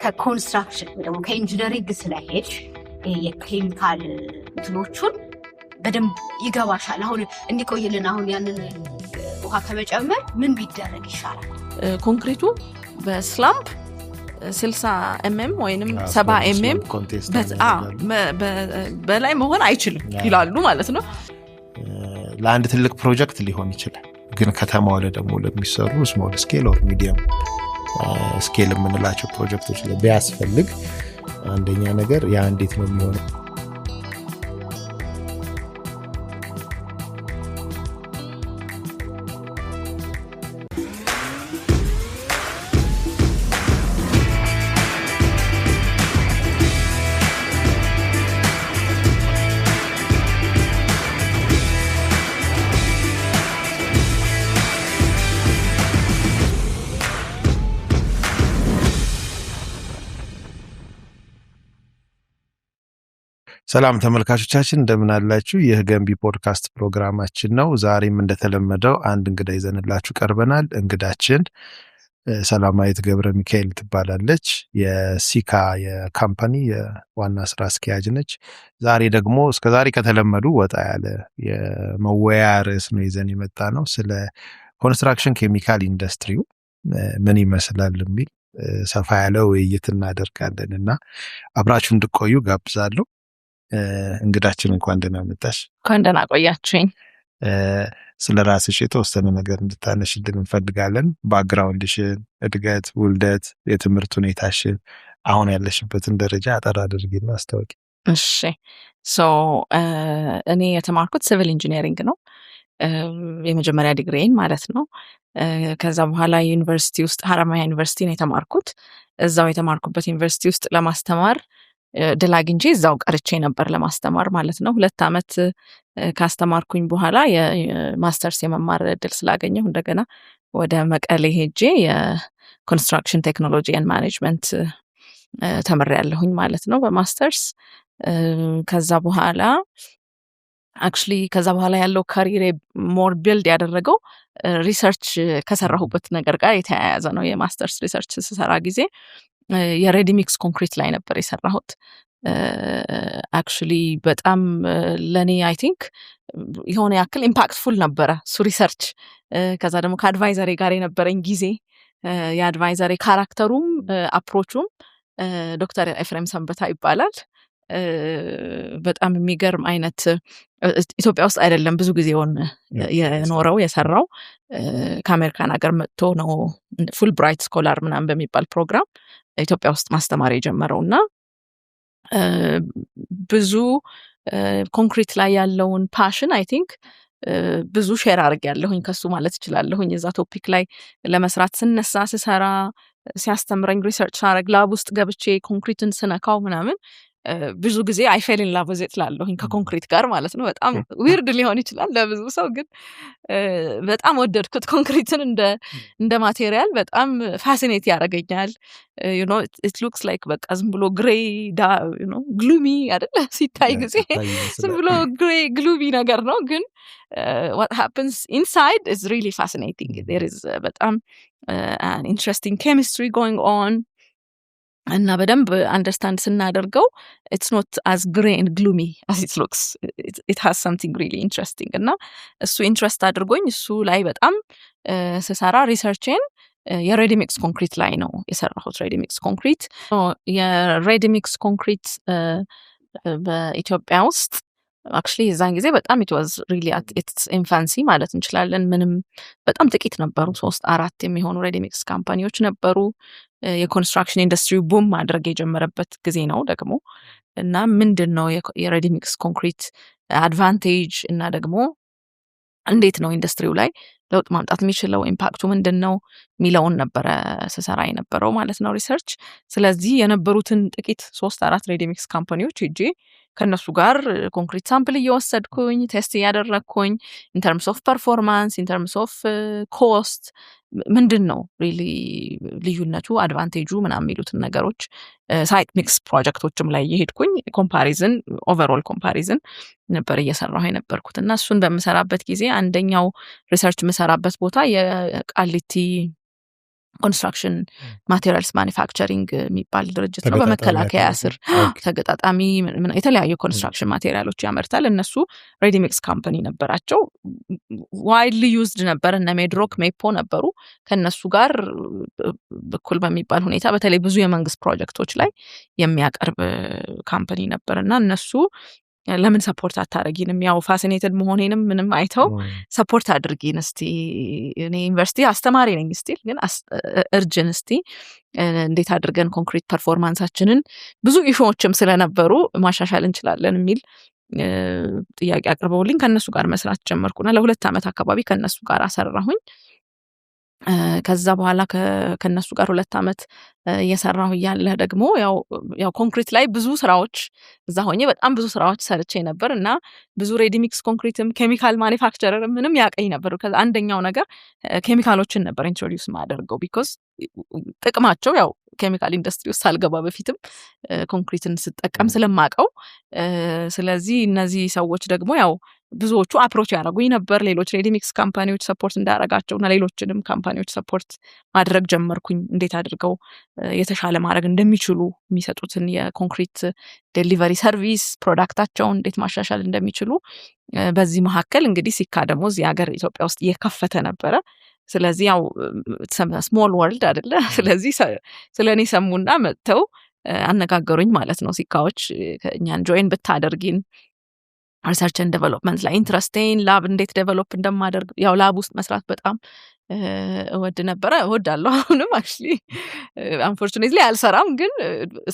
ከኮንስትራክሽን ወይ ደግሞ ከኢንጂነሪንግ ስለሄድሽ የኬሚካል እንትኖቹን በደንብ ይገባሻል። አሁን እንዲቆይልን አሁን ያንን ውሃ ከመጨመር ምን ቢደረግ ይሻላል? ኮንክሪቱ በስላምፕ 60 mm ወይንም 70 mm በላይ መሆን አይችልም ይላሉ ማለት ነው። ለአንድ ትልቅ ፕሮጀክት ሊሆን ይችላል፣ ግን ከተማው ላይ ደግሞ ለሚሰሩ ስሞል ስኬል ኦር ሚዲየም ስኬል የምንላቸው ፕሮጀክቶች ላይ ቢያስፈልግ አንደኛ ነገር ያ እንዴት ነው የሚሆነው? ሰላም ተመልካቾቻችን እንደምን አላችሁ? ይህ ገንቢ ፖድካስት ፕሮግራማችን ነው። ዛሬም እንደተለመደው አንድ እንግዳ ይዘንላችሁ ቀርበናል። እንግዳችን ሰላማዊት ገብረ ሚካኤል ትባላለች። የሲካ የካምፓኒ የዋና ስራ አስኪያጅ ነች። ዛሬ ደግሞ እስከዛሬ ከተለመዱ ወጣ ያለ የመወያያ ርዕስ ነው ይዘን የመጣ ነው። ስለ ኮንስትራክሽን ኬሚካል ኢንዱስትሪው ምን ይመስላል የሚል ሰፋ ያለ ውይይት እናደርጋለን እና አብራችሁ እንድቆዩ ጋብዛለሁ። እንግዳችን እንኳን ደህና መጣሽ። እንኳን ደህና ቆያችሁኝ። ስለ ራስሽ የተወሰነ ነገር እንድታነሽልን እንፈልጋለን። ባክግራውንድሽን፣ እድገት፣ ውልደት፣ የትምህርት ሁኔታሽን፣ አሁን ያለሽበትን ደረጃ አጠር አድርጊና አስታውቂ። እሺ እኔ የተማርኩት ሲቪል ኢንጂነሪንግ ነው፣ የመጀመሪያ ዲግሪን ማለት ነው። ከዛ በኋላ ዩኒቨርሲቲ ውስጥ ሀረማያ ዩኒቨርሲቲ ነው የተማርኩት። እዛው የተማርኩበት ዩኒቨርሲቲ ውስጥ ለማስተማር ድል አግኝቼ እዛው ቀርቼ ነበር ለማስተማር ማለት ነው። 2 ዓመት ካስተማርኩኝ በኋላ የማስተርስ የመማር እድል ስላገኘሁ እንደገና ወደ መቀሌ ሄጄ የኮንስትራክሽን ቴክኖሎጂ ኤንድ ማኔጅመንት ተምሬያለሁኝ ማለት ነው በማስተርስ። ከዛ በኋላ ያለው ካሪሬ ሞር ቢልድ ያደረገው ሪሰርች ከሰራሁበት ነገር ጋር የተያያዘ ነው። የማስተርስ ሪሰርች ስሰራ ጊዜ የሬዲ ሚክስ ኮንክሪት ላይ ነበር የሰራሁት። በጣም ለኔ አይ ቲንክ የሆነ ያክል ኢምፓክትፉል ነበረ እሱ ሪሰርች። ከዛ ደግሞ ከአድቫይዘሪ ጋር የነበረኝ ጊዜ የአድቫይዘሪ ካራክተሩም አፕሮቹም ዶክተር ኤፍሬም ሰንበታ ይባላል። በጣም የሚገርም አይነት ኢትዮጵያ ውስጥ አይደለም ብዙ ጊዜውን የኖረው የሰራው ከአሜሪካን ሀገር መጥቶ ነው ፉል ብራይት ስኮላር ምናምን በሚባል ፕሮግራም ኢትዮጵያ ውስጥ ማስተማር የጀመረው እና ብዙ ኮንክሪት ላይ ያለውን ፓሽን አይ ቲንክ ብዙ ሼር አድርጌያለሁኝ ከሱ ማለት እችላለሁኝ። እዛ ቶፒክ ላይ ለመስራት ስነሳ ስሰራ ሲያስተምረኝ ሪሰርች ሳረግ ላብ ውስጥ ገብቼ ኮንክሪትን ስነካው ምናምን ብዙ ጊዜ አይ ፌል ኢን ላቭ ዊዝ ኢት ላለሁኝ ከኮንክሪት ጋር ማለት ነው። በጣም ዊርድ ሊሆን ይችላል ለብዙ ሰው፣ ግን በጣም ወደድኩት ኮንክሪትን እንደ ማቴሪያል በጣም ፋሲኔት ያደርገኛል። ኢት ሉክስ ላይክ በቃ ዝም ብሎ ግሬ ግሉሚ አይደለ ሲታይ ጊዜ ዝም ብሎ ግሬ ግሉሚ ነገር ነው፣ ግን what happens inside is really fascinating. There is በጣም an interesting chemistry going on እና በደንብ አንደርስታንድ ስናደርገው it's not as grey and gloomy as it looks. It has something really interesting እና እሱ ኢንትረስት አድርጎኝ እሱ ላይ በጣም ስሰራ ሪሰርችን የሬዲ ሚክስ ኮንክሪት ላይ ነው የሰራሁት። ሬዲ ሚክስ ኮንክሪት የሬዲ ሚክስ ኮንክሪት በኢትዮጵያ ውስጥ የዛን ጊዜ በጣም it was really at its infancy ማለት እንችላለን። ምንም በጣም ጥቂት ነበሩ፣ 3-4 የሚሆኑ ሬዲ ሚክስ ካምፓኒዎች ነበሩ። የኮንስትራክሽን ኢንዱስትሪ ቡም ማድረግ የጀመረበት ጊዜ ነው ደግሞ እና ምንድነው የሬዲ ሚክስ ኮንክሪት አድቫንቴጅ እና ደግሞ እንዴት ነው ኢንዱስትሪው ላይ ለውጥ ማምጣት የሚችለው ኢምፓክቱ ምንድነው ሚለውን ነበረ ስሰራ የነበረው ማለት ነው ሪሰርች። ስለዚህ የነበሩትን ጥቂት 3-4 ሬዲ ሚክስ ካምፓኒዎች ሄጄ ከነሱ ጋር ኮንክሪት ሳምፕል እየወሰድኩኝ ቴስት እያደረግኩኝ in terms of performance, in terms of cost ምንድነው ሪሊ ልዩነቱ አድቫንቴጁ ምናምን የሚሉትን ነገሮች ሳይት ሚክስ ፕሮጀክቶችም ላይ የሄድኩኝ ኮምፓሪዝን ኦቨርኦል ኮምፓሪዝን ነበር እየሰራሁ የነበርኩት እና እሱን በመሰራበት ጊዜ አንደኛው ሪሰርች መሰራበት ቦታ የቃሊቲ ኮንስትራክሽን ማቴሪያልስ ማኒፋክቸሪንግ የሚባል ድርጅት ነው። በመከላከያ ስር ተገጣጣሚ የተለያዩ ኮንስትራክሽን ማቴሪያሎች ያመርታል። እነሱ ሬዲ ሚክስ ካምፓኒ ነበራቸው። ዋይድሊ ዩዝድ ነበር። እነ ሜድሮክ ሜፖ ነበሩ። ከነሱ ጋር በኩል በሚባል ሁኔታ በተለይ ብዙ የመንግስት ፕሮጀክቶች ላይ የሚያቀርብ ካምፓኒ ነበርና እነሱ ለምን ሰፖርት አታረጊንም? ያው ፋሲኔትድ መሆኔንም ምንም አይተው ሰፖርት አድርጊን እስቲ፣ እኔ ዩኒቨርሲቲ አስተማሪ ነኝ ስቲል፣ ግን እርጅን እስቲ እንዴት አድርገን ኮንክሪት ፐርፎርማንሳችንን ብዙ ኢሹዎችም ስለነበሩ ማሻሻል እንችላለን የሚል ጥያቄ አቅርበውልኝ ከነሱ ጋር መስራት ጀመርኩና ለ2 ዓመት አካባቢ ከነሱ ጋር አሰራሁኝ። ከዛ በኋላ ከነሱ ጋር 2 ዓመት እየሰራሁ እያለ ደግሞ ያው ኮንክሪት ላይ ብዙ ስራዎች እዛ ሆኜ በጣም ብዙ ስራዎች ሰርቼ ነበር እና ብዙ ሬዲ ሚክስ ኮንክሪትም ኬሚካል ማኒፋክቸረር ምንም ያቀኝ ነበር። ከዛ አንደኛው ነገር ኬሚካሎችን ነበር ኢንትሮዲዩስ ማደርገው ቢኮዝ ጥቅማቸው ያው ኬሚካል ኢንዱስትሪ ውስጥ ሳልገባ በፊትም ኮንክሪትን ስጠቀም ስለማቀው፣ ስለዚህ እነዚህ ሰዎች ደግሞ ያው ብዙዎቹ አፕሮች ያደረጉኝ ነበር። ሌሎች ሬዲ ሚክስ ካምፓኒዎች ሰፖርት እንዳደረጋቸውና ሌሎችንም ካምፓኒዎች ሰፖርት ማድረግ ጀመርኩኝ። እንዴት አድርገው የተሻለ ማድረግ እንደሚችሉ የሚሰጡትን የኮንክሪት ዴሊቨሪ ሰርቪስ ፕሮዳክታቸውን እንዴት ማሻሻል እንደሚችሉ። በዚህ መካከል እንግዲህ ሲካ ደግሞ እዚህ ሀገር ኢትዮጵያ ውስጥ እየከፈተ ነበረ። ስለዚህ ያው ስሞል ወርልድ አይደለ? ስለዚህ ስለኔ ሰሙና መጥተው አነጋገሩኝ ማለት ነው። ሲካዎች እኛን ጆይን ብታደርጊን ሪሰርች ኤንድ ዴቨሎፕመንት ላይ ኢንትረስቴን ላብ እንዴት ዴቨሎፕ እንደማደርግ ያው ላብ ውስጥ መስራት በጣም እወዳለሁ። አሁንም አክቹሊ አንፎርቹኔትሊ አልሰራም፣ ግን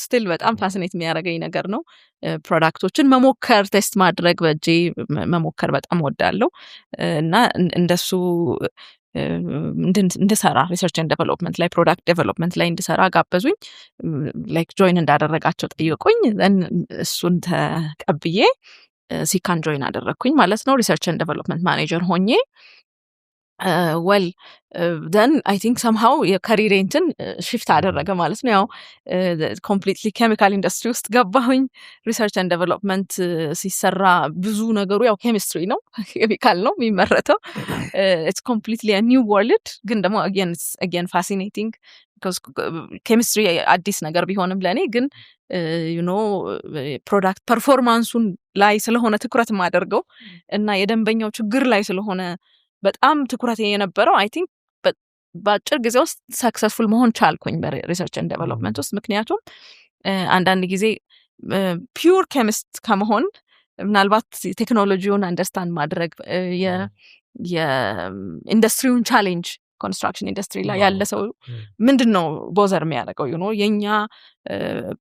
ስቲል በጣም ፋሲኔት የሚያደርገኝ ነገር ነው። ፕሮዳክቶችን መሞከር፣ ቴስት ማድረግ፣ በእጄ መሞከር በጣም እወዳለሁ እና እንደሱ እንድሰራ ሪሰርች ኤንድ ዴቨሎፕመንት ላይ ፕሮዳክት ዴቨሎፕመንት ላይ እንድሰራ ጋበዙኝ። ላይክ ጆይን እንዳደረጋቸው ጠየቁኝ። እሱን ተቀብዬ ሲካን ጆይን አደረግኩኝ ማለት ነው። ሪሰርች ኤንድ ዴቨሎፕመንት ማኔጀር ሆኜ ወል ደን አይ ቲንክ ሰምሃው የካሪር እንትን ሽፍት አደረገ ማለት ነው። ያው ኮምፕሊትሊ ኬሚካል ኢንዱስትሪ ውስጥ ገባሁኝ። ሪሰርች ኤንድ ዴቨሎፕመንት ሲሰራ ብዙ ነገሩ ያው ኬሚስትሪ ነው፣ ኬሚካል ነው የሚመረተው። ኢትስ ኮምፕሊትሊ አ ኒው ወርልድ፣ ግን ደግሞ አገን ፋሲኔቲንግ ቢኮዝ ኬሚስትሪ አዲስ ነገር ቢሆንም ለእኔ ግን ፕሮዳክት ፐርፎርማንሱን ላይ ስለሆነ ትኩረት የማደርገው እና የደንበኛው ችግር ላይ ስለሆነ በጣም ትኩረት የነበረው አይ ቲንክ በአጭር ጊዜ ውስጥ ሰክሰስፉል መሆን ቻልኩኝ በሪሰርች ኤንድ ዴቨሎፕመንት ውስጥ። ምክንያቱም አንዳንድ ጊዜ ፒውር ኬሚስት ከመሆን ምናልባት ቴክኖሎጂውን አንደርስታንድ ማድረግ የኢንዱስትሪውን ቻሌንጅ ኮንስትራክሽን ኢንዱስትሪ ላይ ያለ ሰው ምንድን ነው ቦዘር የሚያደርገው የኛ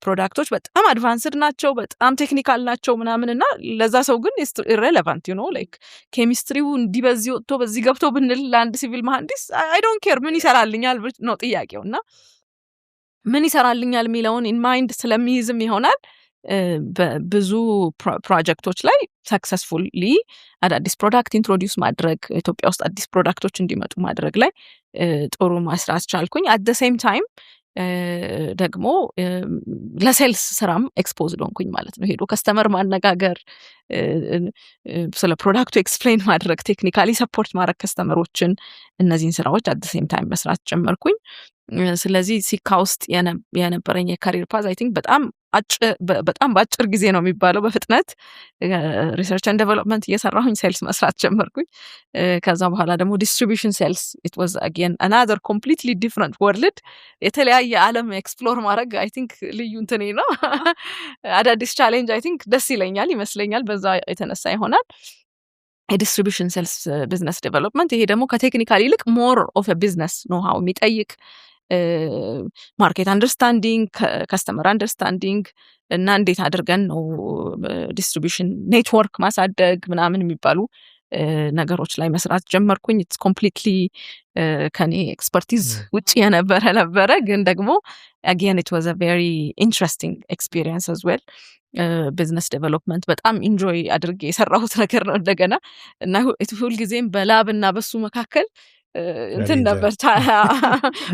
ፕሮዳክቶች በጣም አድቫንስድ ናቸው፣ በጣም ቴክኒካል ናቸው ምናምን እና ለዛ ሰው ግን ኢሬሌቫንት ላይክ ኬሚስትሪው እንዲህ በዚህ ወጥቶ በዚህ ገብቶ ብንል ለአንድ ሲቪል መሐንዲስ አይ ዶንት ኬር ምን ይሰራልኛል ነው ጥያቄው። እና ምን ይሰራልኛል የሚለውን ኢን ማይንድ ስለሚይዝም ይሆናል ብዙ ፕሮጀክቶች ላይ ሰክሰስፉሊ አዳዲስ ፕሮዳክት ኢንትሮዲዩስ ማድረግ፣ ኢትዮጵያ ውስጥ አዲስ ፕሮዳክቶች እንዲመጡ ማድረግ ላይ ጥሩ መስራት ቻልኩኝ። አት ዘ ሴም ታይም ደግሞ ለሴልስ ስራም ኤክስፖዝድ ሆንኩኝ ማለት ነው። ሄዶ ከስተመር ማነጋገር፣ ስለ ፕሮዳክቱ ኤክስፕሌን ማድረግ፣ ቴክኒካሊ ሰፖርት ማድረግ ከስተመሮችን፣ እነዚህን ስራዎች አት ዘ ሴም ታይም መስራት ጀመርኩኝ። ስለዚህ ሲካ ውስጥ የነበረኝ የካሪር ፓዝ አይ ቲንክ በጣም በአጭር ጊዜ ነው የሚባለው፣ በፍጥነት ሪሰርች ኤንድ ዴቨሎፕመንት እየሰራሁኝ ሴልስ መስራት ጀመርኩኝ። ከዛ በኋላ ደግሞ ዲስትሪቢዩሽን ሴልስ ኢት ዋዝ አጌን አናዘር ኮምፕሊትሊ ዲፍረንት ወርልድ። የተለያየ ዓለም ኤክስፕሎር ማድረግ አይ ቲንክ ልዩ እንትኔ ነው። አዳዲስ ቻሌንጅ አይ ቲንክ ደስ ይመስለኛል። በዛ የተነሳ ይሆናል የዲስትሪቢዩሽን ሴልስ ቢዝነስ ዴቨሎፕመንት። ይሄ ደግሞ ከቴክኒካል ይልቅ ሞር ኦፍ ቢዝነስ ኖ ሃው የሚጠይቅ ማርኬት አንደርስታንዲንግ፣ ከስተመር አንደርስታንዲንግ እና እንዴት አድርገን ነው ዲስትሪቢዩሽን ኔትወርክ ማሳደግ ምናምን የሚባሉ ነገሮች ላይ መስራት ጀመርኩኝ። ኢትስ ኮምፕሊትሊ ከኔ ኤክስፐርቲዝ ውጭ ነበረ ግን ደግሞ አጌን ኢት ዋዝ አ ቬሪ ኢንትረስቲንግ ኤክስፒሪየንስ አዝ ዌል። ቢዝነስ ዴቨሎፕመንት በጣም ኢንጆይ አድርጌ የሰራሁት ነገር ነው እንደገና እና ሁልጊዜም በላብ እና በሱ መካከል እንትን ነበር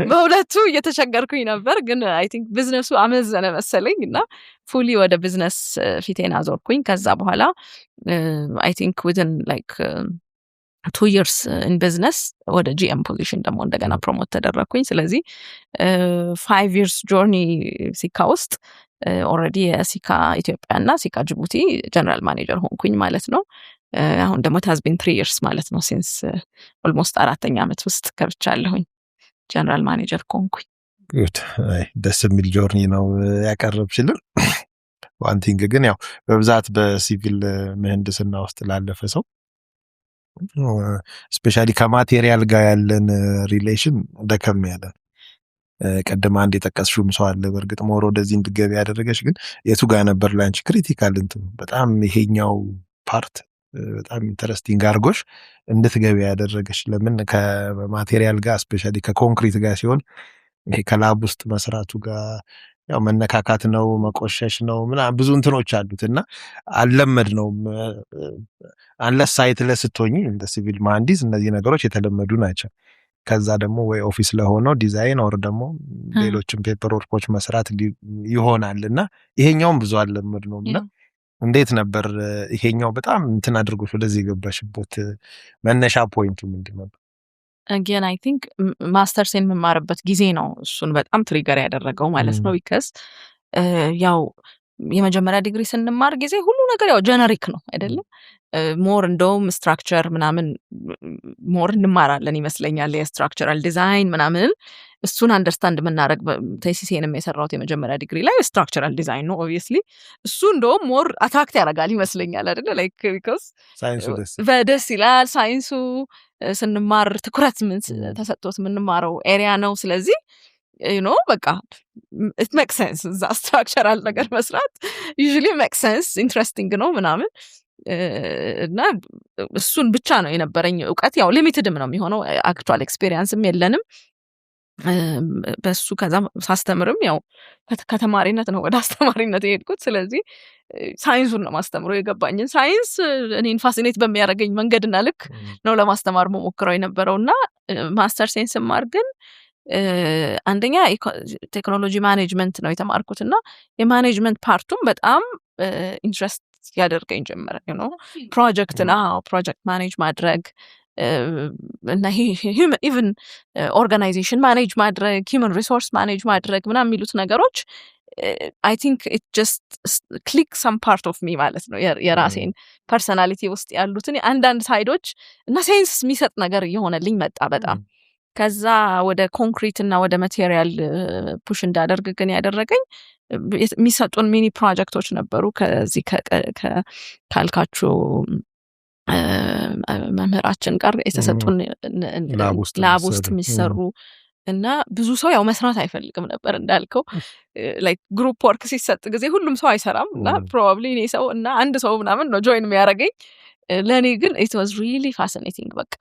በሁለቱ እየተቸገርኩኝ ነበር። ግን አይ ቲንክ ቢዝነሱ አመዘነ መሰለኝ እና ፉሊ ወደ ቢዝነስ ፊቴን አዞርኩኝ። ከዛ በኋላ አይ ቲንክ ዊዝን ላይክ 2 years in business ወደ GM position ደግሞ እንደገና ፕሮሞት ተደረኩኝ ስለዚህ 5 years journey ሲካ ውስጥ already የሲካ ኢትዮጵያና ሲካ ጅቡቲ ጀነራል ማኔጀር ሆንኩኝ ማለት ነው አሁን ደግሞ it has been 3 years ማለት ነው since almost 4ኛ ዓመት ውስጥ ገብቻለሁኝ ጀነራል ማኔጀር ሆንኩኝ ጉድ ደስ የሚል ጆርኒ ነው ያቀረብሽልን one thing ግን ያው በብዛት በሲቪል ምህንድስና ውስጥ ላለፈ ሰው ስፔሻሊ ከማቴሪያል ጋር ያለን ሪሌሽን ደከም ያለ ቀደም አንድ የጠቀስሽው ሰው አለ በርግጥ ሞር ወደዚህ እንድገቢ ያደረገሽ ግን የቱ ጋር ነበር ላንቺ ክሪቲካል እንትን በጣም ይሄኛው ፓርት በጣም ኢንተረስቲንግ አርጎሽ እንድትገቢ ያደረገሽ ለምን ከማቴሪያል ጋር ስፔሻሊ ከኮንክሪት ጋር ሲሆን ይሄ ከላብ ውስጥ መስራቱ ጋር ያው መነካካት ነው መቆሸሽ ነው ምናምን ብዙ እንትኖች አሉትና አልለመድ ነው አንለስ ሳይት ለስትሆኚ እንደ ሲቪል መሐንዲስ እነዚህ ነገሮች የተለመዱ ናቸው ከዛ ደግሞ ወይ ኦፊስ ለሆነው ዲዛይን ኦር ደግሞ ሌሎችም ፔፐር ወርኮች መስራት ይሆናልና ይሄኛውም ብዙ አልለመድ ነውና እንዴት ነበር ይሄኛው በጣም እንትን አድርጎሽ ወደዚህ ገባሽበት መነሻ ፖይንቱ ምንድነው again I think ማስተርሴን መማርበት ጊዜ ነው እሱን በጣም ትሪገር ያደረገው ማለት ነው because ያው የመጀመሪያ ዲግሪ ስንማር ጊዜ ሁሉ ነገር ያው ጀነሪክ ነው አይደለም ሞር እንደውም ስትራክቸር ምናምን ሞር እንማራለን ይመስለኛል የስትራክቸራል ዲዛይን ምናምን እሱን አንደርስታንድ ምናረግ ቴሲሲንም የሰራሁት የመጀመሪያ ዲግሪ ላይ ስትራክቸራል ዲዛይን ነው obviously እሱ እንደውም ሞር አትራክት ያደርጋል ይመስለኛል አይደል like because ሳይንሱ በደስ ይላል ሳይንሱ ስንማር ትኩረት ምን ተሰጥቶት ምንማረው ኤሪያ ነው ስለዚህ you know በቃ it makes sense እዛ ስትራክቸራል ነገር መስራት usually makes sense interesting ነው ምናምን እና እሱን ብቻ ነው የነበረኝ ዕውቀት ያው ሊሚትድም ነው የሚሆነው አክቹዋል ኤክስፒሪየንስም የለንም በሱ ከዛ ሳስተምርም ያው ከተማሪነት ነው ወደ አስተማሪነት የሄድኩት ስለዚህ ሳይንሱን ነው ማስተምረው የገባኝን ሳይንስ እኔን ፋሲኔት በሚያደርገኝ መንገድና ልክ ነው ለማስተማር ሞክረው የነበረውና ማስተር ሳይንስ ማር ግን አንደኛ ቴክኖሎጂ ማኔጅመንት ነው የተማርኩትና የማኔጅመንት ፓርቱም በጣም ኢንትረስት ያደርገኝ ጀመረ you know ፕሮጀክት ማኔጅ ማድረግ እና ኢቭን ኦርጋናይዜሽን ማኔጅ ማድረግ ሂውመን ሪሶርስ ማኔጅ ማድረግ ምናምን የሚሉት ነገሮች I think it just click some part of me ማለት ነው የራሴን ፐርሰናሊቲ ውስጥ ያሉትን አንዳንድ ሳይዶች እና ሴንስ የሚሰጥ ነገር እየሆነልኝ መጣ በጣም ከዛ ወደ ኮንክሪት እና ወደ ማቴሪያል ፑሽ እንዳደርግ ግን ያደረገኝ የሚሰጡን ሚኒ ፕሮጀክቶች ነበሩ ከዚህ ካልካችሁ መምህራችን ጋር የተሰጡን ላብ ውስጥ የሚሰሩ እና ብዙ ሰው ያው መስራት አይፈልግም ነበር እንዳልከው ላይክ ግሩፕ ወርክ ሲሰጥ ጊዜ ሁሉም ሰው አይሰራም እና ፕሮባብሊ እኔ ሰው እና አንድ ሰው ምናምን ነው ጆይን የሚያደርገኝ ለኔ ግን it was really fascinating በቃ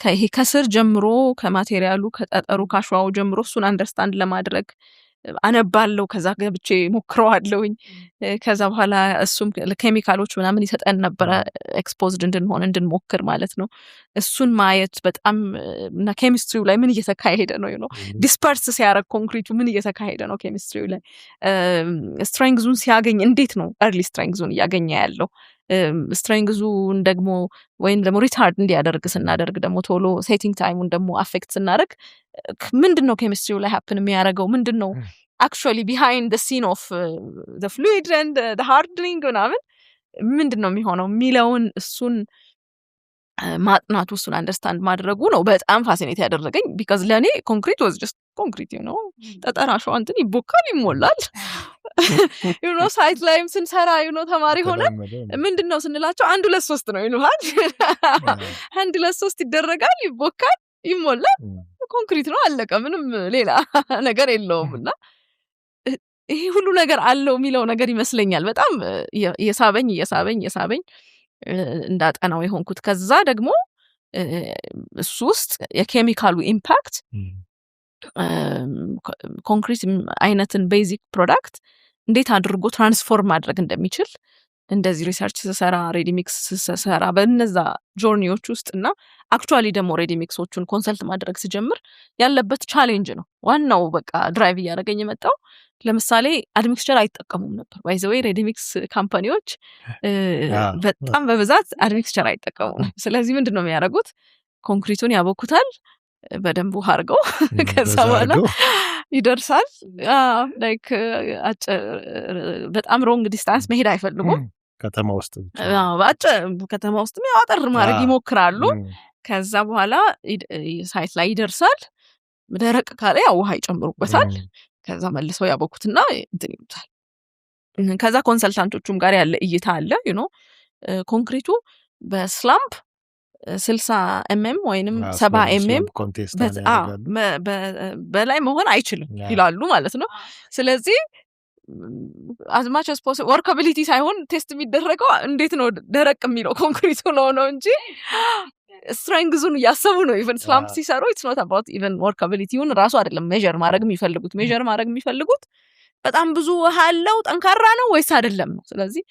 ከይሄ ከስር ጀምሮ ከማቴሪያሉ ከጠጠሩ ካሽዋው ጀምሮ እሱን አንደርስታንድ ለማድረግ አነባለው ከዛ ገብቼ ሞክረዋለሁኝ ከዛ በኋላ እሱም ኬሚካሎች ምናምን ይሰጠን ነበር ኤክስፖዝድ እንድንሞክር ማለት ነው እሱን ማየት በጣም እና ኬሚስትሪው ላይ ምን እየተካሄደ ነው you know ዲስፐርስ ሲያረግ ኮንክሪቱ ምን እየተካሄደ ነው ኬሚስትሪው ላይ ስትሬንግዙን ሲያገኝ እንዴት ነው early ስትሬንግዙን ያገኛ ያለው ስትሬንግዙን ደግሞ ወይን ደግሞ ሪታርድ እንዲያደርግ ስናደርግ ደግሞ ቶሎ ሴቲንግ ታይሙን ደግሞ አፌክት ስናደርግ ምንድነው ኬሚስትሪው ላይ happen የሚያደርገው ምንድነው actually behind the scene of the fluid and the hardening ምንድነው የሚሆነው ሚለውን እሱን ማጥናቱ እሱን አንደርስታንድ ማድረጉ ነው በጣም ፋሲኔት ያደረገኝ because ለኔ ኮንክሪት was just concrete you know ተጠራሹ አንተን ይቦካል ይሞላል you know ሳይት ላይም ስንሰራ you know ተማሪ ሆነ ምንድነው ስንላቸው 1 2 3 ነው ይሉሃል 1 2 3 ይደረጋል ይቦካል ይሞላል ኮንክሪት ነው አለቀ ምንም ሌላ ነገር የለውምና ይሄ ሁሉ ነገር አለው የሚለው ነገር ይመስለኛል በጣም የሳበኝ እንዳጠናው የሆንኩት ከዛ ደግሞ እሱ ውስጥ የኬሚካሉ ኢምፓክት ኮንክሪት አይነትን ቤዚክ ፕሮዳክት እንዴት አድርጎ ትራንስፎርም ማድረግ እንደሚችል እንደዚህ ሪሰርች ስሰራ ሬዲ ሚክስ ስሰራ በእነዛ ጆርኒዎች ውስጥና አክቹዋሊ ደግሞ ሬዲ ሚክሶቹን ኮንሰልት ማድረግ ስጀምር ያለበት ቻሌንጅ ነው ዋናው በቃ ድራይቭ እያደረገኝ የመጣው። ለምሳሌ አድሚክስቸር አይጠቀሙም ነበር ባይዘዌ ሬዲ ሚክስ ካምፓኒዎች በጣም በብዛት አድሚክስቸር አይጠቀሙም። ስለዚህ ምንድነው የሚያደርጉት? ኮንክሪቱን ያቦኩታል በደንብ ውሃ አድርገው ከዛ በኋላ ይደርሳል። ላይክ በጣም ሮንግ ዲስታንስ መሄድ አይፈልጉም። ከተማ ውስጥ ከተማ ውስጥ አጠር ማድረግ ይሞክራሉ። ከዛ በኋላ ሳይት ላይ ይደርሳል። ደረቅ ካለ ያው ውሃ ይጨምሩበታል። ከዛ መልሰው ያቦኩትና እንትን ይሉታል። ከዛ ኮንሰልታንቶቹም ጋር ያለ እይታ አለ ኮንክሪቱ በስላምፕ 60 mm ወይንም 70 mm በላይ መሆን አይችልም ይላሉ ማለት ነው። ስለዚህ as much as possible workability ሳይሆን ቴስት የሚደረገው እንዴት ነው ደረቅ የሚለው ኮንክሪቱ ነው እንጂ ስትሬንግዙን ያሰቡ ነው። ኢቨን ስላምፕ ሲሰሩ it's not about even workability-ውን ራሱ አይደለም ሜዠር ማድረግ የሚፈልጉት በጣም ብዙ ውሃ አለው ጠንካራ ነው ወይስ አይደለም ነው። ስለዚህ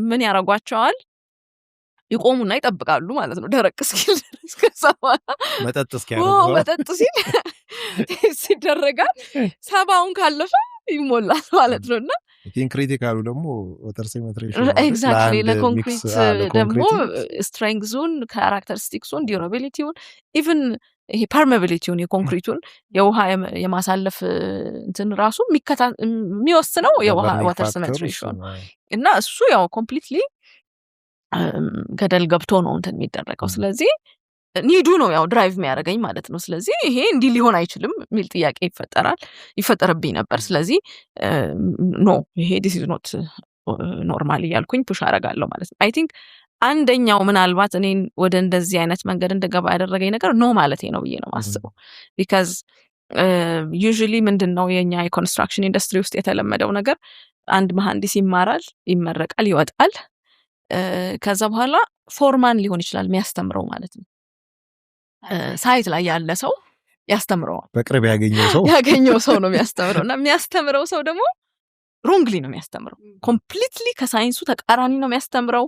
ምን ያረጓቸዋል? ይቆሙና ይጠብቃሉ ማለት ነው ደረቅ እስኪል መጠጥ ሲል ሲደረጋል 70ውን ካለፈ ይሞላል ማለት ነውና ክሪቲካሉ ደግሞ ወተር ሴሜትሬሽን ኤግዛክትሊ ለኮንክሪት ደግሞ ስትሬንግዙን ካራክተሪስቲክሱን ዲዩራቢሊቲውን ኢቭን ይሄ ፐርሜቢሊቲውን የኮንክሪቱን የውሃ የማሳለፍ እንትን ራሱ የሚወስነው የውሃ ወተር ሴሜትሬሽን እና እሱ ያው ኮምፕሊትሊ ገደል ገብቶ ነው እንትን የሚደረገው። ስለዚህ ኒዱ ነው ያው ድራይቭ የሚያደርገኝ ማለት ነው። ስለዚህ ይሄ እንዲህ ሊሆን አይችልም የሚል ጥያቄ ይፈጠርብኝ ነበር። ስለዚህ ኖ ይሄ ዲስ ኢዝ ኖት ኖርማል እያልኩኝ ፑሽ አደርጋለሁ ማለት ነው። አይ ቲንክ አንደኛው ምናልባት እኔን ወደ እንደዚህ አይነት መንገድ እንደገባ ያደረገኝ ነገር ኖ ማለቴ ነው ብዬ ነው ማስበው። ቢካዝ ዩዥሊ ምንድን ነው የኛ የኮንስትራክሽን ኢንዱስትሪ ውስጥ የተለመደው ነገር አንድ መሐንዲስ ይማራል፣ ይመረቃል፣ ይወጣል። ከዛ በኋላ ፎርማን ሊሆን ይችላል የሚያስተምረው ማለት ነው። ሳይት ላይ ያለ ሰው ያስተምረዋል። በቅርብ ያገኘው ሰው ነው የሚያስተምረው እና የሚያስተምረው ሰው ደግሞ ሮንግሊ ነው የሚያስተምረው። ኮምፕሊትሊ ከሳይንሱ ተቃራኒ ነው የሚያስተምረው።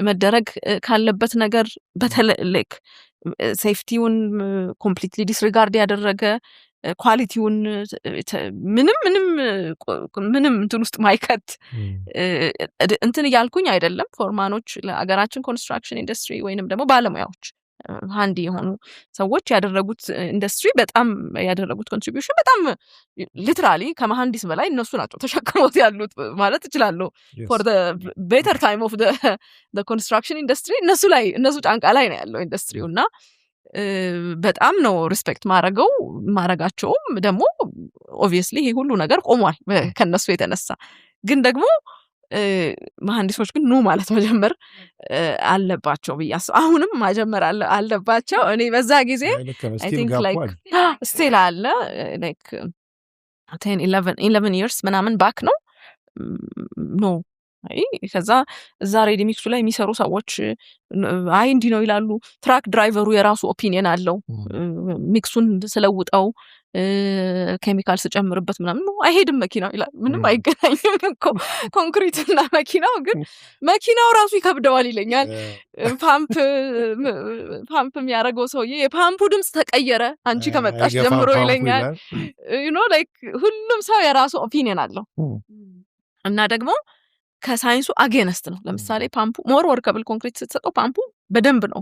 መደረግ ካለበት ነገር በተለይ ሴፍቲውን ኮምፕሊትሊ ዲስሪጋርድ ያደረገ ኳሊቲውን ምንም እንትን ውስጥ ማይከት እንትን እያልኩኝ አይደለም። ፎርማኖች ለአገራችን ኮንስትራክሽን ኢንዱስትሪ ወይንም ደግሞ ባለሙያዎች ሃንዲ የሆኑ ሰዎች ያደረጉት ኢንዱስትሪ በጣም ያደረጉት ኮንትሪቢዩሽን በጣም ሊትራሊ ከመሐንዲስ በላይ እነሱ ናቸው ተሸክመውት ያሉት ማለት እችላለሁ። ፎር the better time of the construction industry እነሱ ጫንቃ ላይ ነው ያለው ኢንዱስትሪው እና በጣም ነው ሪስፔክት ማረጋቸውም ደግሞ ኦብቪየስሊ ይሄ ሁሉ ነገር ቆሟል ከነሱ የተነሳ። ግን ደግሞ መሐንዲሶች ግን ኑ ማለት መጀመር አለባቸው ብያስ አሁንም መጀመር አለባቸው። እኔ በዛ ጊዜ I think like still አለ like 11 years ምናምን ባክ ነው ኖ ከዛ እዛ ሬዲ ሚክሱ ላይ የሚሰሩ ሰዎች አይ እንዲህ ነው ይላሉ። ትራክ ድራይቨሩ የራሱ ኦፒኒየን አለው። ሚክሱን ስለውጠው ኬሚካል ስጨምርበት ምናምን አይሄድም መኪናው ይላል። ምንም አይገናኝም እኮ ኮንክሪት እና መኪናው፣ ግን መኪናው ራሱ ይከብደዋል ይለኛል። ፓምፕ የሚያደርገው ሰውዬ የፓምፑ ድምፅ ተቀየረ አንቺ ከመጣሽ ጀምሮ ይለኛል። ላይክ ሁሉም ሰው የራሱ ኦፒኒየን አለው እና ደግሞ ከሳይንሱ አጌነስት ነው። ለምሳሌ ፓምፑ ሞር ወርከብል ኮንክሪት ስትሰጠው ፓምፑ በደንብ ነው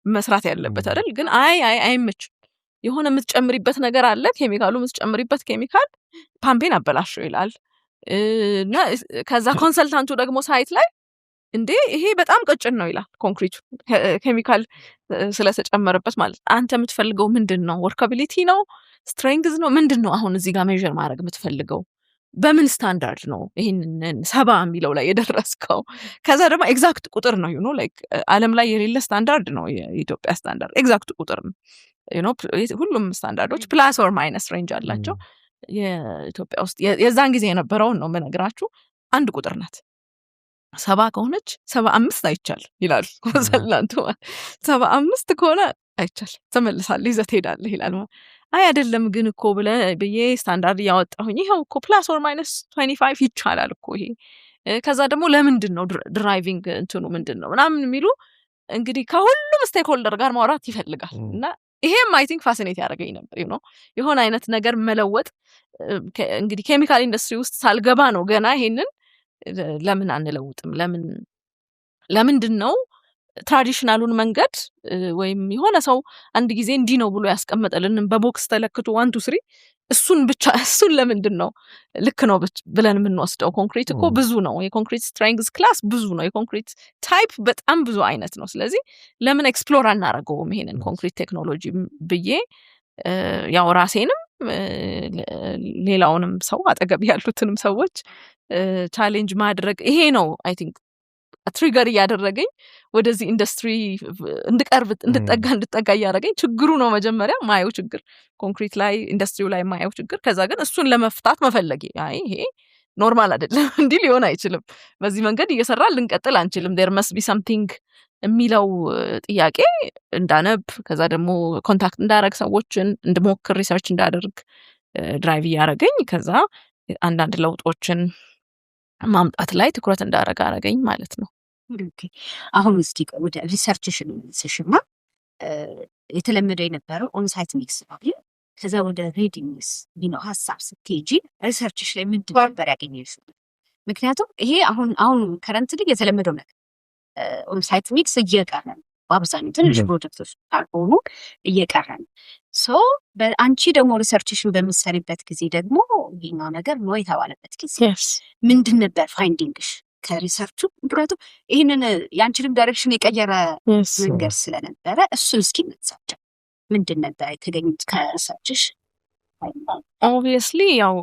መስራት ያለበት አይደል? ግን አይምች የሆነ የምትጨምሪበት ነገር አለ። ኬሚካሉ የምትጨምሪበት ኬሚካል ፓምፔን አበላሽው ይላል እና ከዛ ኮንሰልታንቱ ደግሞ ሳይት ላይ እንዴ ይሄ በጣም ቀጭን ነው ይላል። ኮንክሪቱ ኬሚካል ስለተጨመረበት ማለት አንተ የምትፈልገው ምንድን ነው? ወርከቢሊቲ ነው? ስትሬንግዝ ነው? ምንድን ነው አሁን እዚህ ጋር ሜዥር ማድረግ የምትፈልገው? በምን ስታንዳርድ ነው ይሄንን 70 የሚለው ላይ የደረስከው? ከዛ ደግሞ ኤግዛክት ቁጥር ነው ላይክ ዓለም ላይ የሌለ ስታንዳርድ ነው የኢትዮጵያ ስታንዳርድ። ኤግዛክት ቁጥር ነው ሁሉም ስታንዳርዶች ፕላስ ኦር ማይነስ ሬንጅ አላቸው። የኢትዮጵያ ውስጥ የዛን ጊዜ የነበረውን ነው የምነግራችሁ። አንድ ቁጥር ናት። 70 ከሆነች 75 አይቻል ይላል ኮንሰልታንቱ። 75 ከሆነ አይቻል ተመልሳለህ ይዘህ ትሄዳለህ ይላል። አይ አይደለም ግን እኮ ብዬ ስታንዳርድ እያወጣሁኝ ይኸው እኮ ፕላስ ኦር ማይነስ 25 ይቻላል እኮ ይሄ ከዛ ደግሞ ለምንድን ነው ድራይቪንግ እንትኑ ምንድን ነው ምናምን የሚሉ እንግዲህ ከሁሉም ስቴክሆልደር ጋር ማውራት ይፈልጋል እና ይሄም አይ ቲንክ ፋሲኔት ያደረገኝ ነበር የሆነ አይነት ነገር መለወጥ እንግዲህ ኬሚካል ኢንዱስትሪ ውስጥ ሳልገባ ነው ገና ይሄንን ለምን አንለውጥም ለምንድን ነው ትራዲሽናሉን መንገድ ወይም የሆነ ሰው አንድ ጊዜ እንዲህ ነው ብሎ ያስቀመጠልንን በቦክስ ተለክቶ 1 2 3 እሱን ለምንድን ነው ልክ ነው ብለን የምንወስደው? ኮንክሪት እኮ ብዙ ነው። የኮንክሪት ስትሬንግዝ ክላስ ብዙ ነው። የኮንክሪት ታይፕ በጣም ብዙ አይነት ነው። ስለዚህ ለምን ኤክስፕሎር አናደርገውም ይሄንን ኮንክሪት ቴክኖሎጂ ብዬ ያው ራሴንም ሌላውንም ሰው አጠገብ ያሉትንም ሰዎች ቻሌንጅ ማድረግ ይሄ ነው አይ ቲንክ ትሪገር እያደረገኝ ወደዚህ ኢንዱስትሪ እንድጠጋ እያደረገኝ ችግሩ ነው መጀመሪያ ማየው ችግር ኮንክሪት ላይ ኢንዱስትሪው ላይ ማየው ችግር ከዛ ግን እሱን ለመፍታት መፈለጌ ይሄ ኖርማል አይደለም እንዲህ ሊሆን አይችልም በዚህ መንገድ እየሰራ ልንቀጥል አንችልም there must be something የሚለው ጥያቄ እንዳነብ ከዛ ደግሞ ኮንታክት እንዳደረግ ሰዎችን እንድሞክር ሪሰርች እንዳደርግ ድራይቭ እያደረገኝ ከዛ አንዳንድ ለውጦችን ማምጣት ላይ ትኩረት እንዳደረግ አረገኝ ማለት ነው። አሁን እስቲ ወደ ሪሰርችሽን ስሽማ የተለመደው የነበረው ኦንሳይት ሚክስ ነው። ከዛ ወደ ሬዲ ሚክስ ቢኖ ሀሳብ ስትሄጂ ሪሰርችሽ ላይ ምንድን ነበር ያገኘሽው? ምክንያቱም ይሄ አሁን ከረንትሊ የተለመደው ነገር ኦንሳይት ሚክስ እየቀረ ነው። በአብዛኛው ትንሽ ፕሮጀክቶች ካልሆኑ እየቀረ ነው። በአንቺ ደግሞ ሪሰርችሽን በምትሰሪበት ጊዜ ደግሞ ይሄኛው ነገር ነው የተባለበት ጊዜ ምንድን ነበር ፋይንዲንግሽ ከሪሰርቹ? ምክንያቱም ይህንን የአንቺንም ዳይሬክሽን የቀየረ መንገድ ስለነበረ እሱን እስኪ ምትሳቸው ምንድን ነበር የተገኙት ከሪሰርችሽ? ኦብቪየስሊ ያው